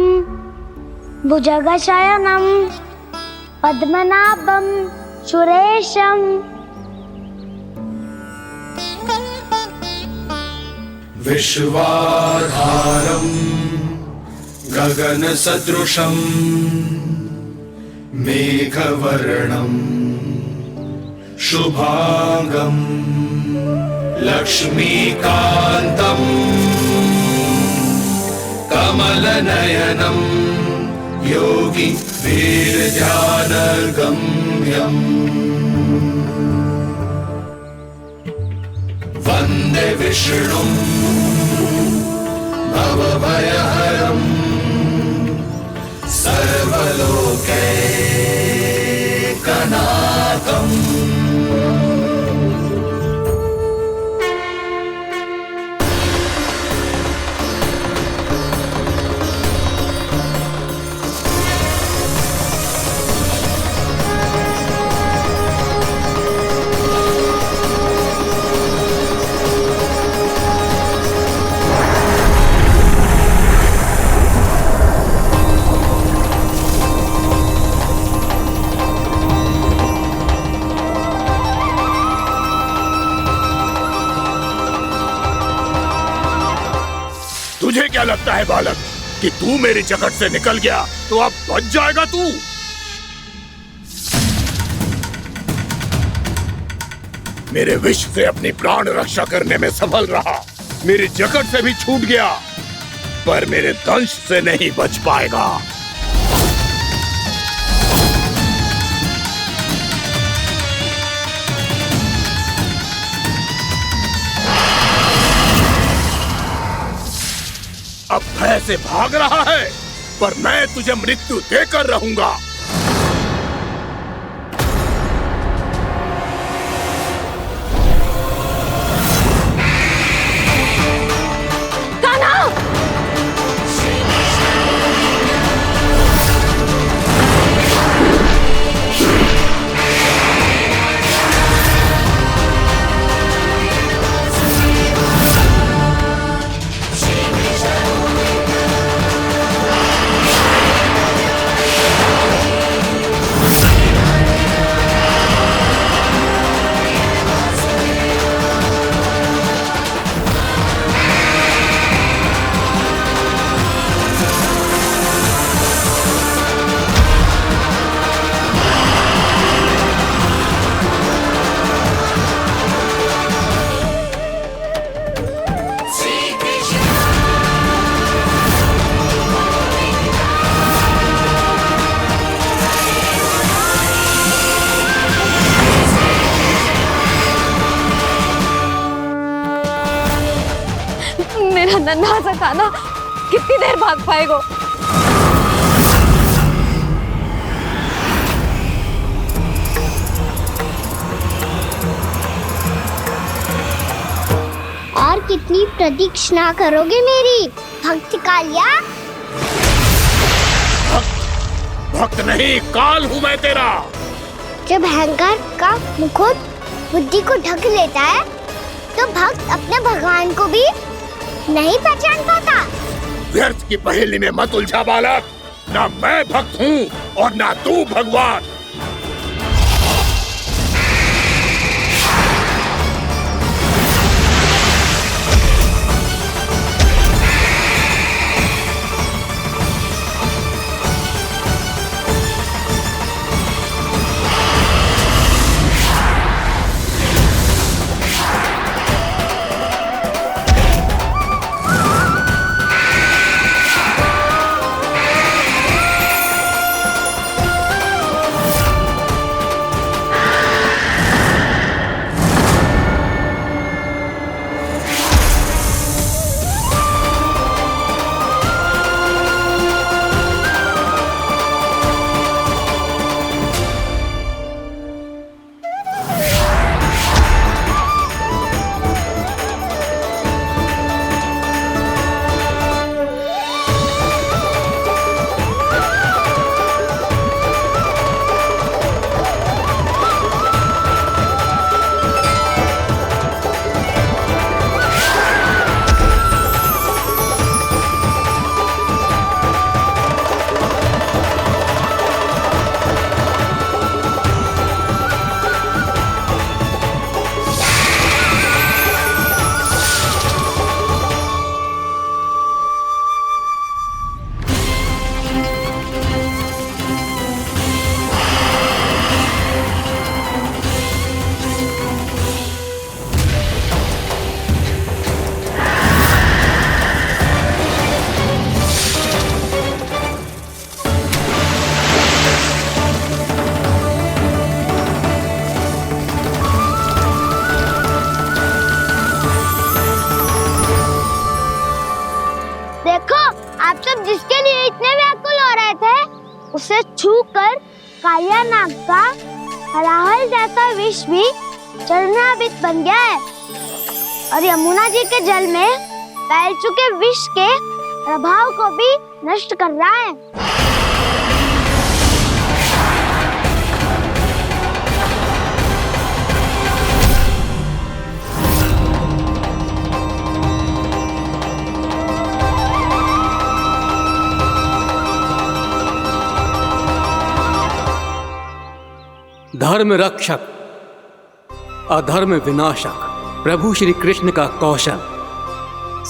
भुजगशयनं पद्मनाभं सुरेशं विश्वाधारं गगनसदृशं मेघवर्णं शुभांगं लक्ष्मीकान्तं कमलनयनं योगी वीरध्यानगम्यं वन्दे विष्णुं भवभयहरं सर्वलोकैकनाथम्। तुझे क्या लगता है बालक कि तू मेरी जकड़ से निकल गया तो अब बच जाएगा तू? मेरे विष से अपनी प्राण रक्षा करने में सफल रहा, मेरी जकड़ से भी छूट गया, पर मेरे दंश से नहीं बच पाएगा। अब भय से भाग रहा है, पर मैं तुझे मृत्यु देकर रहूंगा। मेरा नन्हा सा कान्हा कितनी देर भाग पाएगा? और कितनी प्रतीक्षा करोगे मेरी भक्त कालिया? भक्त नहीं, काल हूं मैं तेरा। जब अहंकार का मुकुट बुद्धि को ढक लेता है तो भक्त अपने भगवान को भी नहीं पहचान पाता। व्यर्थ की पहेली में मत उलझा बालक, ना मैं भक्त हूँ और ना तू भगवान। जिसके लिए इतने व्याकुल हो रहे थे, उसे छूकर कालिया नाग का हलाहल जैसा विष भी चरणामृत बन गया है और यमुना जी के जल में फैल चुके विष के प्रभाव को भी नष्ट कर रहा है। धर्म रक्षक अधर्म विनाशक प्रभु श्री कृष्ण का कौशल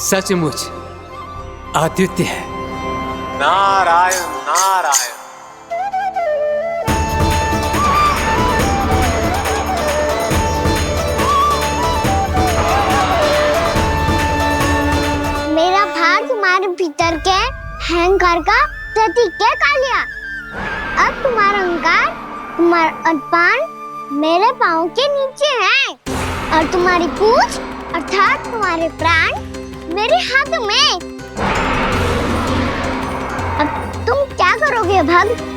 सचमुच अद्वितीय है। नारायण नारायण। मेरा भार तुम्हारे भीतर के अहंकार का प्रतीक है कालिया। अब तुम्हारा अहंकार, तुम्हारा अनपान मेरे पाँव के नीचे है और तुम्हारी पूंछ अर्थात तुम्हारे प्राण मेरे हाथ में। अब तुम क्या करोगे भक्त?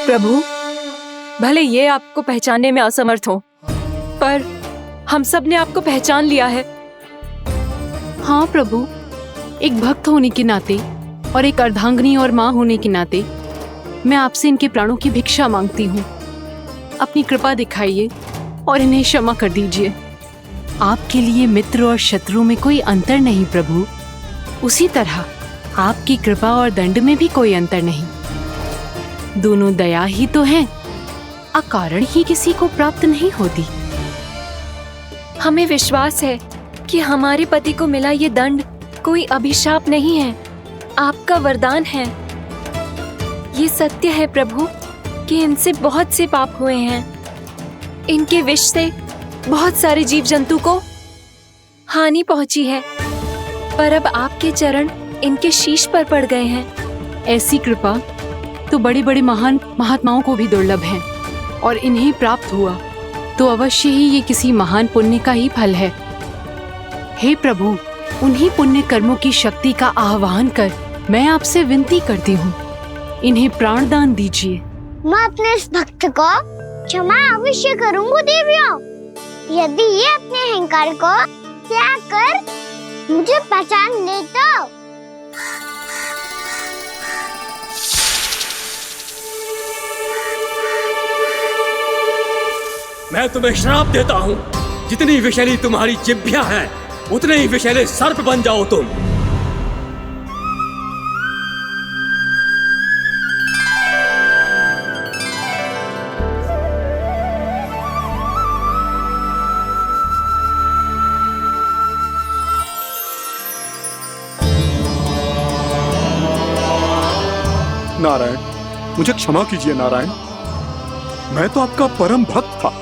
प्रभु, भले ये आपको पहचानने में असमर्थ हो, पर हम सब ने आपको पहचान लिया है। हाँ प्रभु, एक भक्त होने के नाते और एक अर्धांगिनी और माँ होने के नाते मैं आपसे इनके प्राणों की भिक्षा मांगती हूँ। अपनी कृपा दिखाइए और इन्हें क्षमा कर दीजिए। आपके लिए मित्र और शत्रु में कोई अंतर नहीं प्रभु। उसी तरह आपकी कृपा और दंड में भी कोई अंतर नहीं। दोनों दया ही तो हैं, अकारण ही किसी को प्राप्त नहीं होती। हमें विश्वास है कि हमारे पति को मिला ये दंड कोई अभिशाप नहीं है, आपका वरदान है। ये सत्य है प्रभु कि इनसे बहुत से पाप हुए हैं। इनके विष से बहुत सारे जीव जंतु को हानि पहुंची है, पर अब आपके चरण इनके शीश पर पड़ गए हैं। ऐसी कृपा तो बड़े बड़े महान महात्माओं को भी दुर्लभ है, और इन्हें प्राप्त हुआ तो अवश्य ही ये किसी महान पुण्य का ही फल है। हे प्रभु, उन्हीं पुण्य कर्मों की शक्ति का आह्वान कर मैं आपसे विनती करती हूँ, इन्हें प्राण दान दीजिए। मैं अपने इस भक्त को क्षमा अवश्य करूंगा देवियों, यदि ये अपने अहंकार को त्याग कर मुझे पहचान ले तो। मैं तुम्हें श्राप देता हूँ, जितनी विषैली तुम्हारी जिह्वा है उतने ही विषैले सर्प बन जाओ तुम। नारायण, मुझे क्षमा कीजिए नारायण। मैं तो आपका परम भक्त था,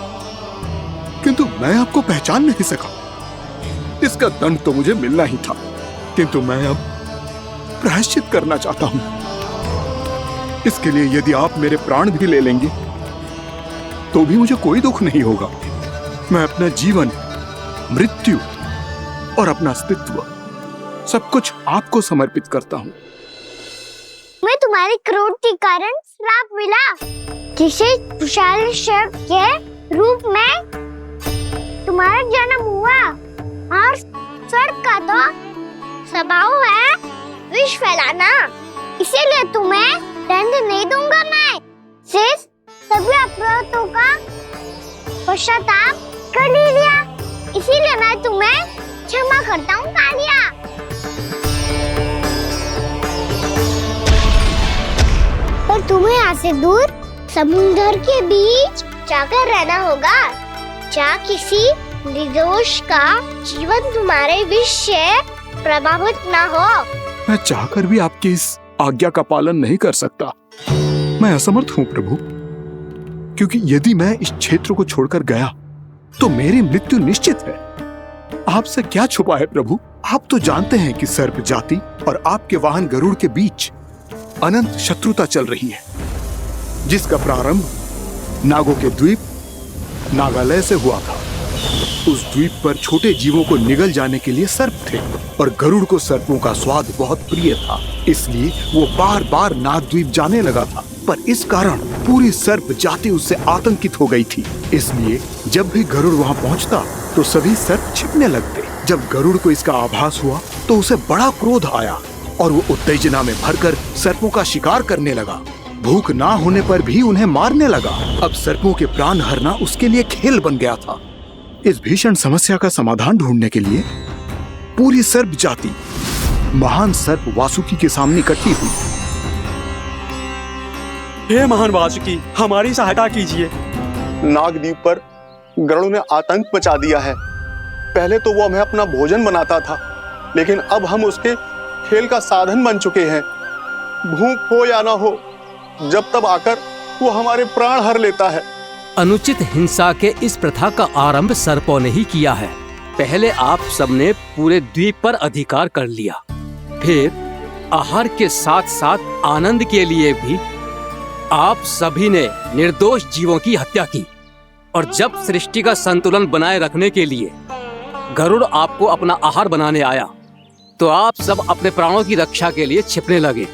किंतु मैं आपको पहचान नहीं सका। इसका दंड तो मुझे मिलना ही था, किंतु मैं अब प्रायश्चित करना चाहता हूं। इसके लिए यदि आप मेरे प्राण भी ले लेंगे तो भी मुझे कोई दुख नहीं होगा। मैं अपना जीवन, मृत्यु और अपना अस्तित्व सब कुछ आपको समर्पित करता हूं। मैं तुम्हारे क्रोध के कारण श्राप मिला, जिसे विशाल सर्प के रूप में तुम्हारा जन्म हुआ, और सर्प का तो स्वभाव है विष फैलाना। इसीलिए तुम्हें दंड नहीं दूंगा मैं। शेष सभी अपराधों का पश्चाताप कर लिया, इसीलिए मैं तुम्हें क्षमा करता हूँ कालिया। पर तुम्हें यहाँ से दूर समुद्र के बीच जाकर रहना होगा, जहाँ किसी निर्दोष का जीवन तुम्हारे विष से प्रभावित ना हो। मैं चाहकर भी आपकी इस आज्ञा का पालन नहीं कर सकता। मैं असमर्थ हूँ प्रभु, क्योंकि यदि मैं इस क्षेत्र को छोड़कर गया तो मेरी मृत्यु निश्चित है। आपसे क्या छुपा है प्रभु? आप तो जानते हैं कि सर्प जाति और आपके वाहन गरुड़ के बीच अनंत शत्रुता चल रही है, जिसका प्रारंभ नागों के द्वीप नागालय से हुआ था। उस द्वीप पर छोटे जीवों को निगल जाने के लिए सर्प थे, और गरुड़ को सर्पों का स्वाद बहुत प्रिय था, इसलिए वो बार बार नाग द्वीप जाने लगा था। पर इस कारण पूरी सर्प जाति उससे आतंकित हो गई थी। इसलिए जब भी गरुड़ वहां पहुंचता तो सभी सर्प छिपने लगते। जब गरुड़ को इसका आभास हुआ तो उसे बड़ा क्रोध आया और वो उत्तेजना में भरकर सर्पों का शिकार करने लगा। भूख ना होने पर भी उन्हें मारने लगा। अब सर्पों के प्राण हरना उसके लिए खेल बन गया था। इस भीषण समस्या का समाधान ढूंढने के लिए पूरी सर्प जाति महान सर्प वासुकी के सामने इकट्ठी हुई। हे महान वासुकी, हमारी सहायता कीजिए। नागद्वीप पर गरुड़ ने आतंक मचा दिया है। पहले तो वो हमें अपना भोजन बनाता था, लेकिन अब हम उसके खेल का साधन बन चुके हैं। भूख हो या ना हो, जब तब आकर वो हमारे प्राण हर लेता है। अनुचित हिंसा के इस प्रथा का आरंभ सर्पों ने ही किया है। पहले आप सबने पूरे द्वीप पर अधिकार कर लिया, फिर आहार के साथ साथ आनंद के लिए भी आप सभी ने निर्दोष जीवों की हत्या की। और जब सृष्टि का संतुलन बनाए रखने के लिए गरुड़ आपको अपना आहार बनाने आया तो आप सब अपने प्राणों की रक्षा के लिए छिपने लगे।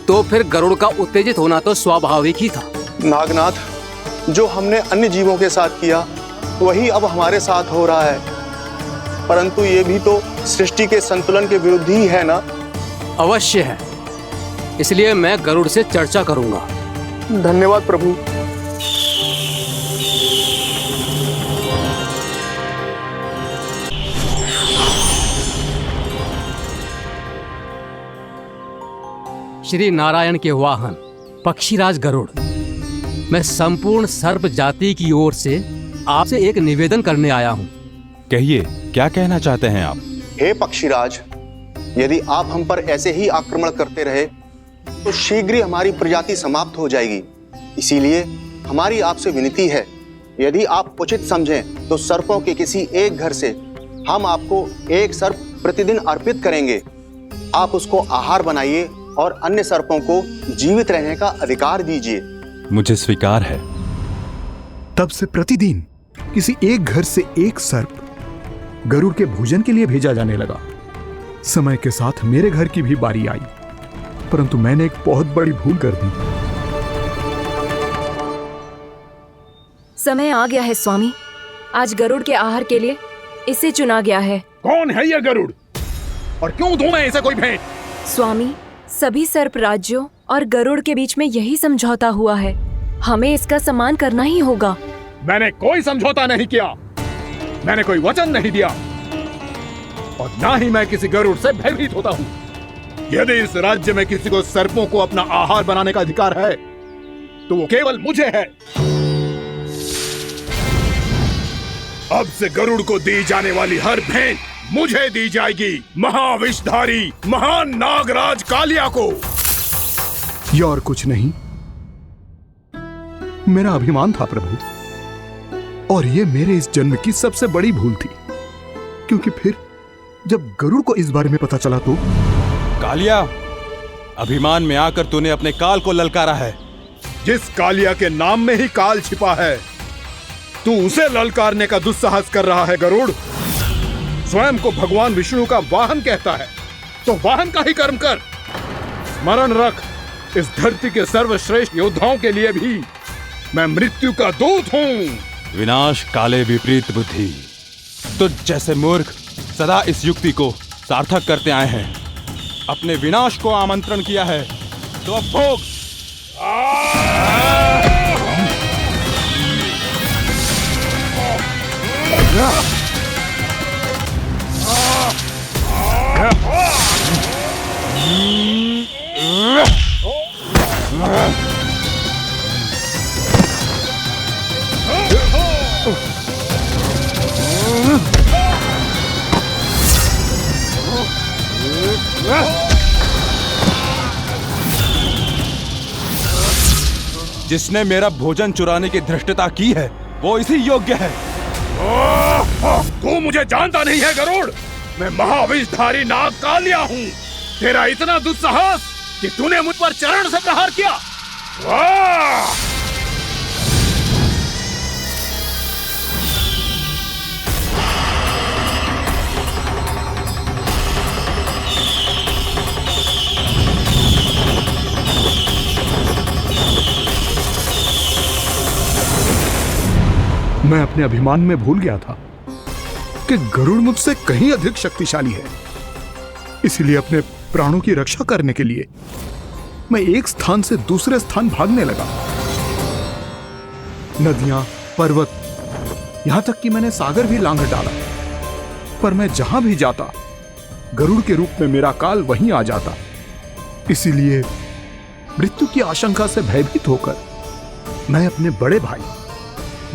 तो फिर गरुड़ का उत्तेजित होना तो स्वाभाविक ही था। नागनाथ, जो हमने अन्य जीवों के साथ किया वही अब हमारे साथ हो रहा है, परंतु ये भी तो सृष्टि के संतुलन के विरुद्ध ही है ना? अवश्य है, इसलिए मैं गरुड़ से चर्चा करूंगा। धन्यवाद प्रभु। श्री नारायण के वाहन पक्षीराज गरुड़, मैं संपूर्ण सर्प जाति की ओर से आपसे एक निवेदन करने आया हूँ। कहिए, क्या कहना चाहते हैं आप? हे पक्षीराज, यदि आप हम पर ऐसे ही आक्रमण करते रहे तो शीघ्र ही हमारी प्रजाति समाप्त हो जाएगी। इसीलिए हमारी आपसे विनती है, यदि आप उचित समझें तो सर्पों के किसी एक घर से हम आपको एक सर्प प्रतिदिन अर्पित करेंगे। आप उसको आहार बनाइए और अन्य सर्पों को जीवित रहने का अधिकार दीजिए। मुझे स्वीकार है। तब से प्रतिदिन किसी एक घर से एक सर्प गरुड़ के भोजन के लिए भेजा जाने लगा। समय के साथ मेरे घर की भी बारी आई, परंतु मैंने एक बहुत बड़ी भूल कर दी। समय आ गया है स्वामी, आज गरुड़ के आहार के लिए इसे चुना गया है। कौन है यह गरुड़ और क्यों दूं मैं इसे कोई भेंट? स्वामी, सभी सर्प राज्यों और गरुड़ के बीच में यही समझौता हुआ है, हमें इसका सम्मान करना ही होगा। मैंने कोई समझौता नहीं किया, मैंने कोई वचन नहीं दिया और ना ही मैं किसी गरुड़ से भयभीत होता हूँ। यदि इस राज्य में किसी को सर्पों को अपना आहार बनाने का अधिकार है तो वो केवल मुझे है। अब से गरुड़ को दी जाने वाली हर भेंट मुझे दी जाएगी, महाविषधारी महान नागराज कालिया को। ये और कुछ नहीं, मेरा अभिमान था प्रभु, और ये मेरे इस जन्म की सबसे बड़ी भूल थी, क्योंकि फिर जब गरुड़ को इस बारे में पता चला तो। कालिया, अभिमान में आकर तूने अपने काल को ललकारा है। जिस कालिया के नाम में ही काल छिपा है, तू उसे ललकारने का दुस्साहस कर रहा है। गरुड़ स्वयं को भगवान विष्णु का वाहन कहता है, तो वाहन का ही कर्म कर। स्मरण रख, इस धरती के सर्वश्रेष्ठ योद्धाओं के लिए भी मैं मृत्यु का दूत हूँ। विनाश काले विपरीत बुद्धि। तुझ जैसे मूर्ख सदा इस युक्ति को सार्थक करते आए हैं। अपने विनाश को आमंत्रण किया है तो अब भोग। जिसने मेरा भोजन चुराने की धृष्टता की है वो इसी योग्य है। तू मुझे जानता नहीं है गरुड़, मैं महाविषधारी नाग कालिया हूँ। तेरा इतना दुस्साहस कि तूने मुझ पर चरण से प्रहार किया। मैं अपने अभिमान में भूल गया था कि गरुड़ मुझसे कहीं अधिक शक्तिशाली है। इसलिए अपने प्राणों की रक्षा करने के लिए मैं एक स्थान से दूसरे स्थान भागने लगा। नदियां, पर्वत, यहां तक कि मैंने सागर भी लांघ डाला, पर मैं जहां भी जाता गरुड़ के रूप में मेरा काल वहीं आ जाता। इसीलिए मृत्यु की आशंका से भयभीत होकर मैं अपने बड़े भाई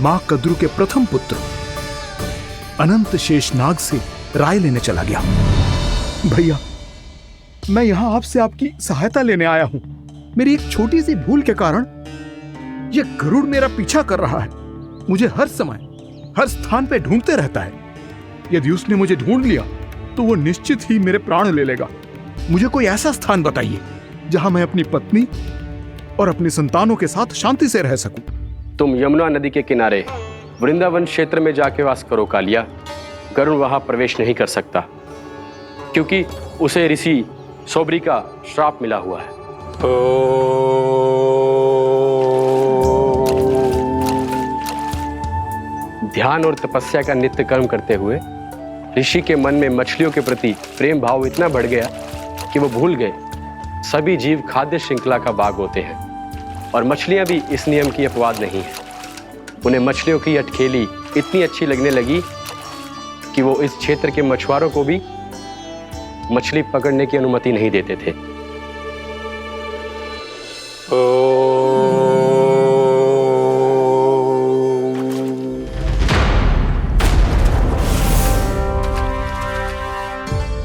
मां कद्रू के प्रथम पुत्र अनंत शेषनाग से राय लेने चला गया। भैया, मैं यहां आपसे आपकी सहायता लेने आया हूं। मेरी एक छोटी सी भूल के कारण यह गरुड़ मेरा पीछा कर रहा है। मुझे हर समय हर स्थान पे ढूंढते रहता है। यदि उसने मुझे ढूंढ लिया तो वो निश्चित ही मेरे प्राण ले लेगा। मुझे कोई ऐसा स्थान बताइए जहां मैं अपनी पत्नी और अपनी संतानों के साथ शांति से रह सकूं। तुम यमुना नदी के किनारे वृंदावन क्षेत्र में जाके वास करो कालिया। गरुड़ वहां प्रवेश नहीं कर सकता, क्योंकि उसे ऋषि सोबरी का श्राप मिला हुआ है। ध्यान और तपस्या का नित्य कर्म करते हुए ऋषि के मन में मछलियों के प्रति प्रेम भाव इतना बढ़ गया कि वो भूल गए सभी जीव खाद्य श्रृंखला का भाग होते हैं, और मछलियां भी इस नियम की अपवाद नहीं है। उन्हें मछलियों की अटखेली इतनी अच्छी लगने लगी कि वो इस क्षेत्र के मछुआरों को भी मछली पकड़ने की अनुमति नहीं देते थे।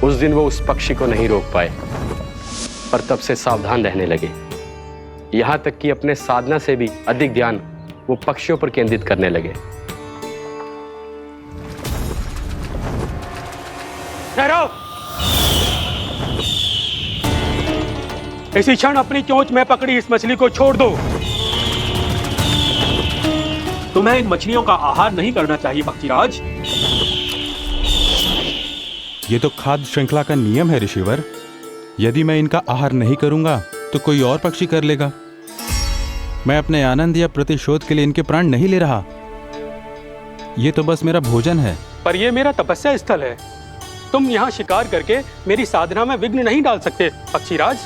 उस दिन वो उस पक्षी को नहीं रोक पाए, पर तब से सावधान रहने लगे। यहां तक कि अपने साधना से भी अधिक ध्यान वो पक्षियों पर केंद्रित करने लगे। ठहरो! इसी क्षण अपनी चोंच में पकड़ी इस मछली को छोड़ दो। तुम्हें इन मछलियों का आहार नहीं करना चाहिए पक्षीराज। ये तो खाद्य श्रृंखला का नियम है ऋषिवर। यदि मैं इनका आहार नहीं करूंगा तो कोई और पक्षी कर लेगा। मैं अपने आनंद या प्रतिशोध के लिए इनके प्राण नहीं ले रहा। ये तो बस मेरा भोजन है। पर यह मेरा तपस्या स्थल है। तुम यहाँ शिकार करके मेरी साधना में विघ्न नहीं डाल सकते पक्षीराज।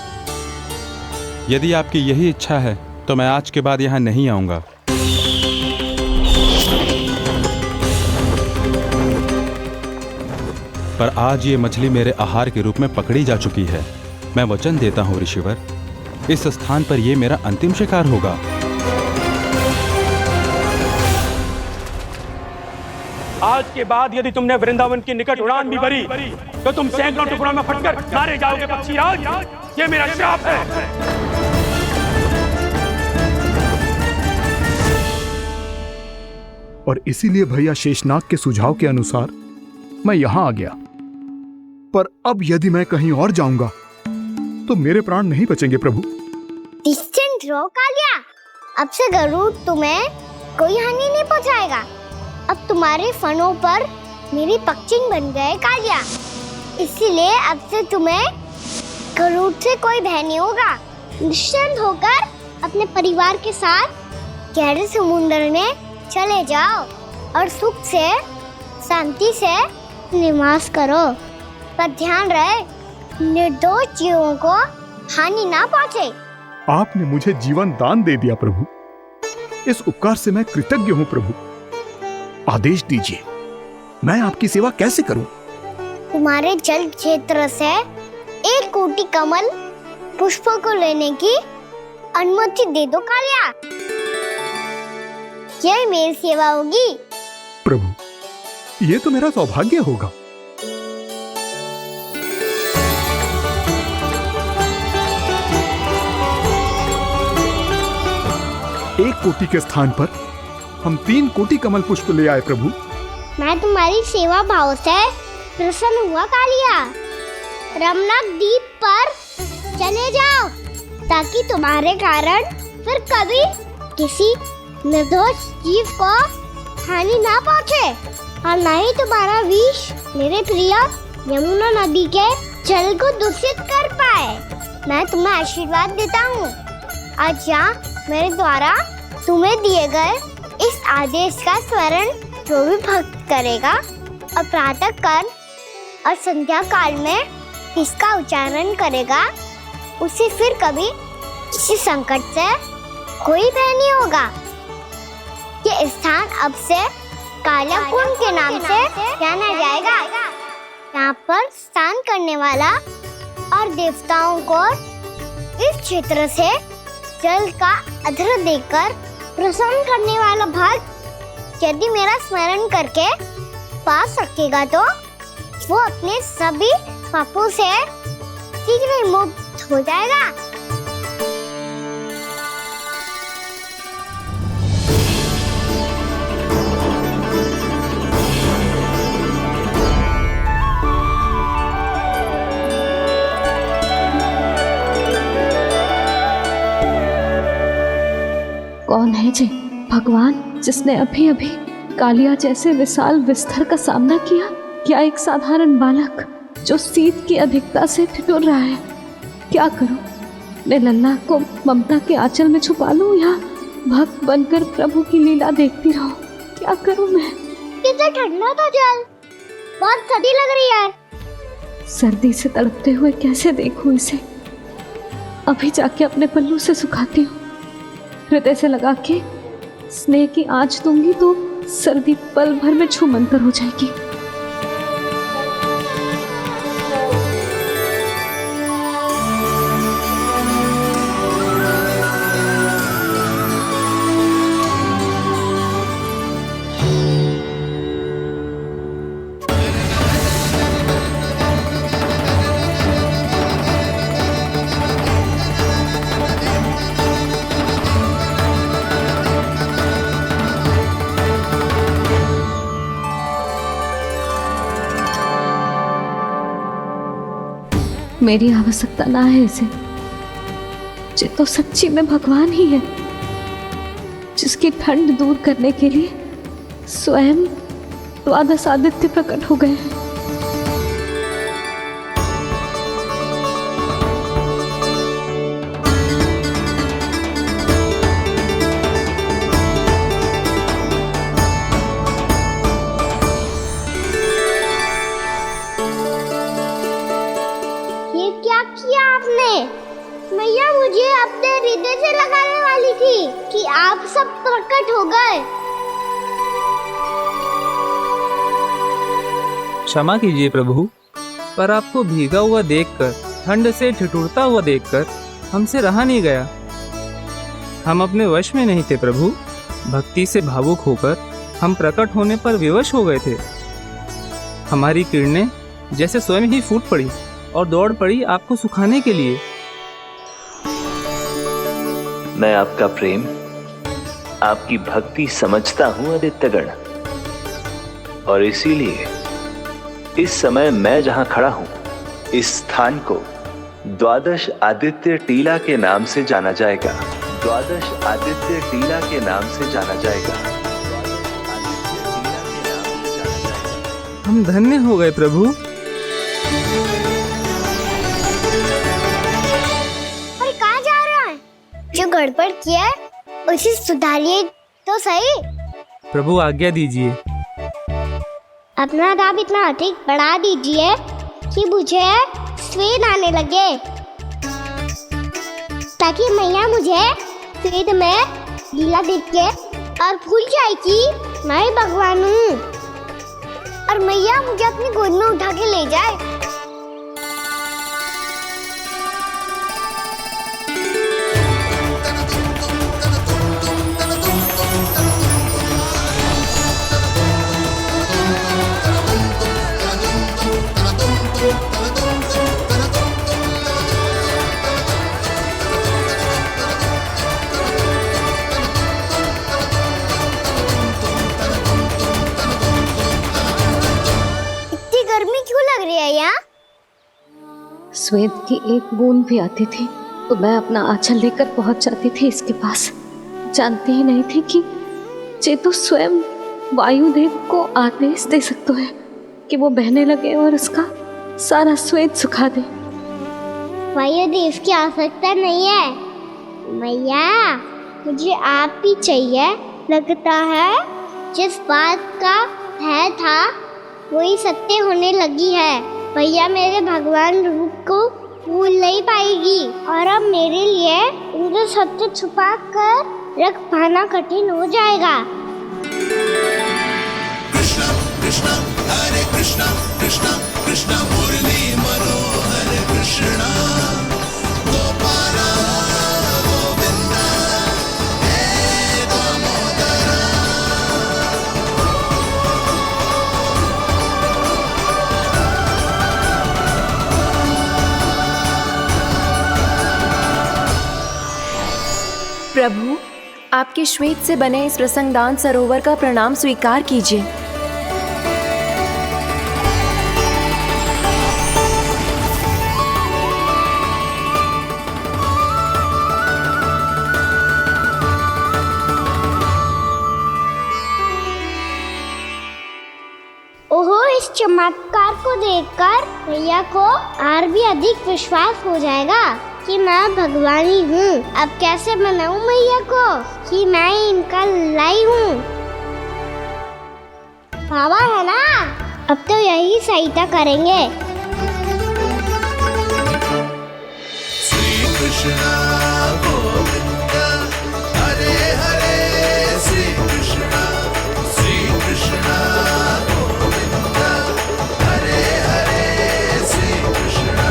यदि आपकी यही इच्छा है तो मैं आज के बाद यहाँ नहीं आऊंगा। पर आज ये मछली मेरे आहार के रूप में पकड़ी जा चुकी है। मैं वचन देता हूँ ऋषिवर, इस स्थान पर यह मेरा अंतिम शिकार होगा। आज के बाद यदि तुमने वृंदावन के निकट उड़ान भी भरी तो तुम सैकड़ों टुकड़ों में फटकर मारे जाओगे पक्षीराज। ये मेरा श्राप है। और इसीलिए भैया शेषनाग के सुझाव के अनुसार मैं यहां आ गया। पर अब यदि मैं कहीं और जाऊंगा तो मेरे प्राण नहीं बचेंगे प्रभु। निश्चिंत रहो कालिया, अब से गरुड़ तुम्हें कोई हानि नहीं पहुंचाएगा। अब तुम्हारे फनों पर मेरी पक्षिंग बन गए कालिया, इसीलिए अब से तुम्हें गरुड़ से कोई भय नहीं होगा। निश्चिंत होकर अपने परिवार के साथ गहरे समुद्र में चले जाओ और सुख से शांति से निवास करो। पर ध्यान रहे निर्दोष जीवों को हानि ना पहुंचे। आपने मुझे जीवन दान दे दिया प्रभु, इस उपकार से मैं कृतज्ञ हूँ प्रभु। आदेश दीजिए, मैं आपकी सेवा कैसे करूं? तुम्हारे जल क्षेत्र से 1 कोटि कमल पुष्पों को लेने की अनुमति दे दो कालिया। यह मेरी सेवा होगी प्रभु। ये तो मेरा सौभाग्य होगा। एक कोटि के स्थान पर हम 3 कोटि कमल पुष्प ले आए प्रभु। मैं तुम्हारी सेवा भाव से प्रसन्न हुआ कालिया। रमणक द्वीप पर चले जाओ ताकि तुम्हारे कारण फिर कभी किसी निर्दोष जीव को हानि ना पहुंचे और न ही तुम्हारा विष मेरे प्रिय यमुना नदी के जल को दूषित कर पाए। मैं तुम्हें आशीर्वाद देता हूँ। आज यहाँ मेरे द्वारा तुम्हें दिए गए इस आदेश का स्मरण जो भी भक्त करेगा और प्रातः काल और संध्या काल में इसका उच्चारण करेगा, उसे फिर कभी किसी संकट से कोई भय नहीं होगा। ये स्थान अब से कालियाकुंड के नाम से जाना जाएगा। यहाँ पर स्नान करने वाला और देवताओं को इस क्षेत्र से जल का अर्घ्य देकर प्रसन्न करने वाला भक्त यदि मेरा स्मरण करके पास रखेगा तो वो अपने सभी पापों से शीघ्र ही मुक्त हो जाएगा। कौन है जी भगवान जिसने अभी अभी कालिया जैसे विशाल विस्तर का सामना किया? क्या एक साधारण बालक जो शीत की अधिकता से ठिठुर रहा है? क्या करूं? मैं लल्ला को ममता के आंचल में छुपा लूं या भक्त बनकर प्रभु की लीला देखती रहूं? क्या करूं मैं? कितना ठंडा था जल, बहुत सर्दी लग रही है। सर्दी से तड़पते हुए कैसे देखूं इसे? अभी जाके अपने पल्लू से सुखाती हूँ, हृदय से लगा के स्नेह की आंच दूंगी तो सर्दी पल भर में छूमंतर हो जाएगी। मेरी आवश्यकता ना है इसे, ये तो सच्ची में भगवान ही है जिसकी ठंड दूर करने के लिए स्वयं द्वादश आदित्य प्रकट हो गए हैं। मैया मुझे अपने हृदय से लगाने वाली थी कि आप सब प्रकट हो गए। क्षमा कीजिए प्रभु, पर आपको भीगा हुआ देखकर, ठंड से ठिठुरता हुआ देखकर हमसे रहा नहीं गया। हम अपने वश में नहीं थे प्रभु। भक्ति से भावुक होकर हम प्रकट होने पर विवश हो गए थे। हमारी किरणें जैसे स्वयं ही फूट पड़ी और दौड़ पड़ी आपको सुखाने के लिए। मैं आपका प्रेम, आपकी भक्ति समझता हूं आदित्यगण, और इसीलिए इस समय मैं जहां खड़ा हूं, इस स्थान को द्वादश आदित्य टीला के नाम से जाना जाएगा। द्वादश आदित्य टीला के नाम से जाना जाएगा। हम धन्य हो गए प्रभु। अरे कहाँ जा रहा है? जो गड़बड़ किया है उसे सुधारिए तो सही। प्रभु आज्ञा दीजिए। अपना दाब इतना अधिक बढ़ा दीजिए कि मुझे स्वेद आने लगे, ताकि मैया मुझे स्वेद में लीला देख के और भूल जाए कि मैं भगवान हूँ, और मैया मुझे अपनी गोद में उठा के ले जाए। स्वेद की एक बूंद भी आती थी तो मैं अपना आंचल लेकर पहुंच जाती थी इसके पास। जानती ही नहीं थी कि ये तो स्वयं वायुदेव को आदेश दे सकते हैं कि वो बहने लगे और उसका सारा स्वेद सुखा दे। वायुदेव की आवश्यकता नहीं है मैया, मुझे आप ही चाहिए। लगता है जिस बात का भय था वही सत्य होने लगी है। भैया मेरे भगवान रूप को भूल नहीं पाएगी और अब मेरे लिए उनसे सत्य छुपा कर रख पाना कठिन हो जाएगा। कृष्णा कृष्णा हरे कृष्णा कृष्णा कृष्णा मुरली मनोहर कृष्णा गोपाला गोविंदा हे दामोदरा। प्रभु, आपके श्वेत से बने इस रसंगदान सरोवर का प्रणाम स्वीकार कीजिए। ओहो, इस चमत्कार को देखकर भैया को और भी अधिक विश्वास हो जाएगा कि मैं भगवानी हूँ। अब कैसे मनाऊं मैया को कि मैं इनका लाई हूँ। बाबा है ना, अब तो यही सहायता करेंगे। श्री कृष्णा गोविंद हरे हरे श्री कृष्णा गोविंद हरे हरे श्री कृष्णा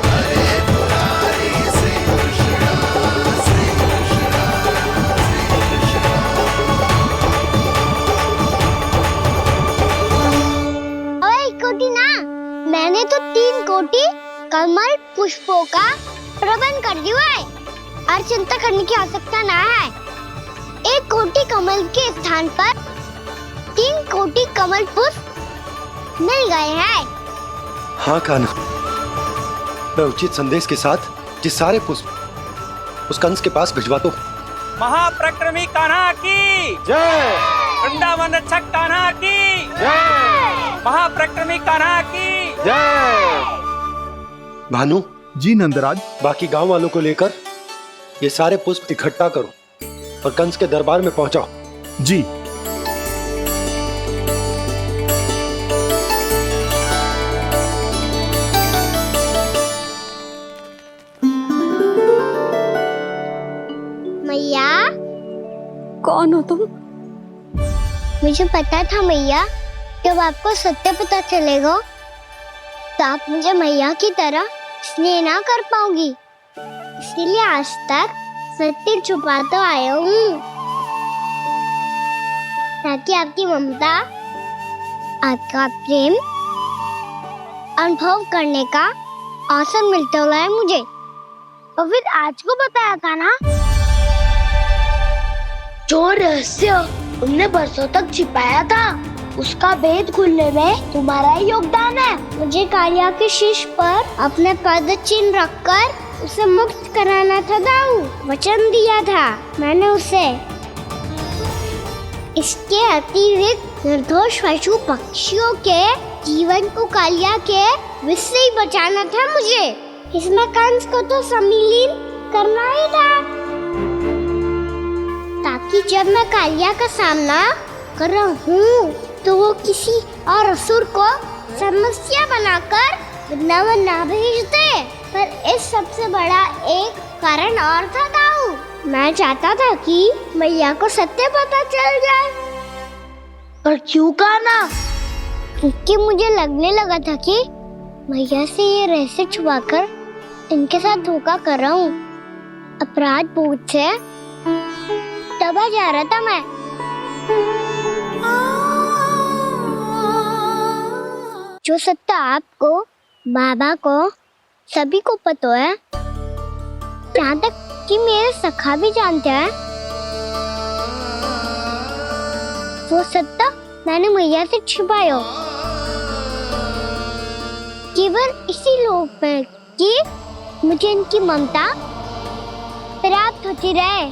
हरे मुरारी श्री कृष्णा श्री कृष्णा श्री कृष्णा। ओए कोटी ना, मैंने तो 3 कोटी कमल पुष्पों का प्रबंध कर दिया है और चिंता करने की आवश्यकता ना है। 1 कोटी कमल के स्थान पर 3 कोटी कमल पुष्प मिल गए हैं। हाँ कान्हा, मैं उचित संदेश के साथ ये सारे पुष्प उस कंस के पास भिजवाता हूँ। महाप्रक्रमी कान्हा की जय। वृंदावन रक्षक कान्हा की जय। महाप्रक्रमी कान्हा की जय। भानु जी नंदराज, बाकी गांव वालों को लेकर ये सारे पुष्प इकट्ठा करो और कंस के दरबार में पहुंचाओ। जी। मैया, कौन हो तुम? मुझे पता था मैया, जब आपको सत्य पता चलेगा तो आप मुझे मैया की तरह स्नेह ना कर पाओगी, इसलिए आज तक सत्य छुपाते आया हूँ ताकि आपकी ममता, आपका प्रेम अनुभव करने का अवसर मिलता रहा है मुझे। और फिर आज को बताया था ना, जो रहस्य तुमने बरसों तक छिपाया था उसका भेद खुलने में तुम्हारा ही योगदान है। मुझे कालिया के शीश पर अपने पद चिन्ह रखकर उसे मुक्त कराना था दाऊ, वचन दिया था मैंने उसे। इसके अतिरिक्त निर्दोष पशु पक्षियों के जीवन को कालिया के विष से ही बचाना था मुझे। इसमें कंस को तो सम्मिलित करना ही था ताकि जब मैं कालिया का सामना कर रहा हूँ तो वो किसी और असुर को समस्या बनाकर वृंदावन ना भेज दे। पर इस सबसे बड़ा एक कारण और था दाऊ, मैं चाहता था कि मैया को सत्य पता चल जाए। पर क्यों कहा ना? क्योंकि मुझे लगने लगा था कि मैया से ये रहस्य छुपाकर इनके साथ धोखा कर रहा हूँ। अपराध बोझ से दबा जा रहा था मैं। जो सत्य आपको, बाबा को, सभी को पता है, यहाँ तक कि मेरे सखा भी जानते हैं, वो सत्य मैंने मैया से छिपाया केवल इसी लोक में कि मुझे इनकी ममता प्राप्त होती रहे।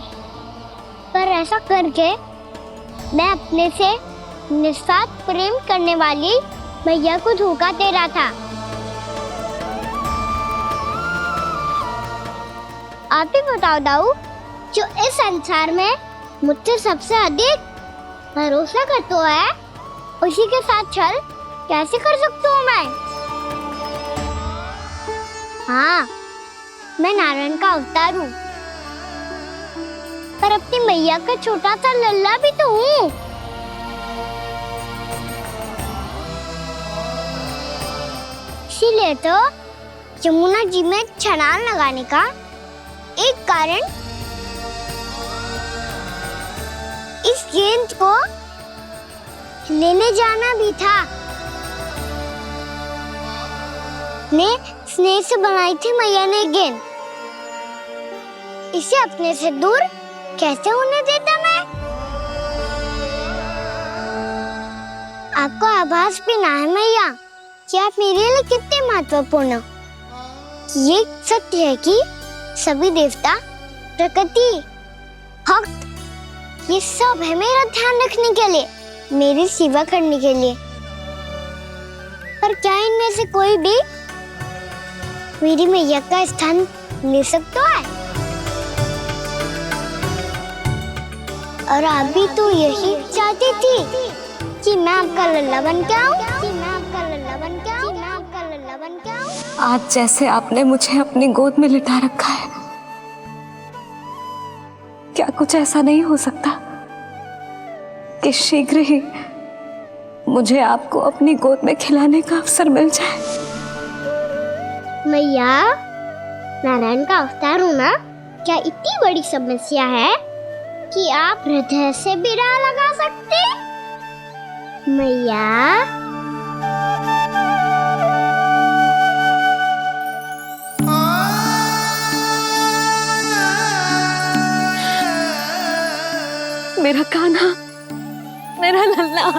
पर ऐसा करके मैं अपने से निस्वार्थ प्रेम करने वाली मैया को धोखा दे रहा था। आप ही बताओ दाऊ, जो इस संसार में मुझसे सबसे अधिक भरोसा करता है, उसी के साथ छल कैसे कर सकता हूँ मैं? हाँ, मैं नारायण का अवतार हूँ, पर अपनी मैया का छोटा सा लल्ला भी तो हूँ। इसीलिए तो यमुना जी में छलांग लगाने का एक कारण इस गेंद को लेने जाना भी था। ने स्नेह से बनाई थी मैया ने गेंद, इसे अपने से दूर कैसे होने देता मैं? आपको आभास भी ना है मैया कि आप मेरे लिए कितने महत्वपूर्ण हो। ये सत्य है कि सभी देवता, प्रकृति, भक्त, ये सब है मेरा ध्यान रखने के लिए, मेरी सेवा करने के लिए। पर क्या इनमें से कोई भी मेरी मैया का स्थान ले सकता है? और आप भी तो यही चाहती थी कि मैं आपका लल्ला बन के आऊं, कि मैं आपका लल्ला बन के आऊं, मैं आपका लल्ला बन के आऊं। आज जैसे आपने मुझे अपनी गोद में लिटा रखा है, क्या कुछ ऐसा नहीं हो सकता कि शीघ्र ही मुझे आपको अपनी गोद में खिलाने का अवसर मिल जाए? मैया, नारायण का अवतार होना क्या इतनी बड़ी समस्या है कि आप हृदय से भी राह लगा सकते? मैया, मेरा कान्हा, मेरा लल्ला।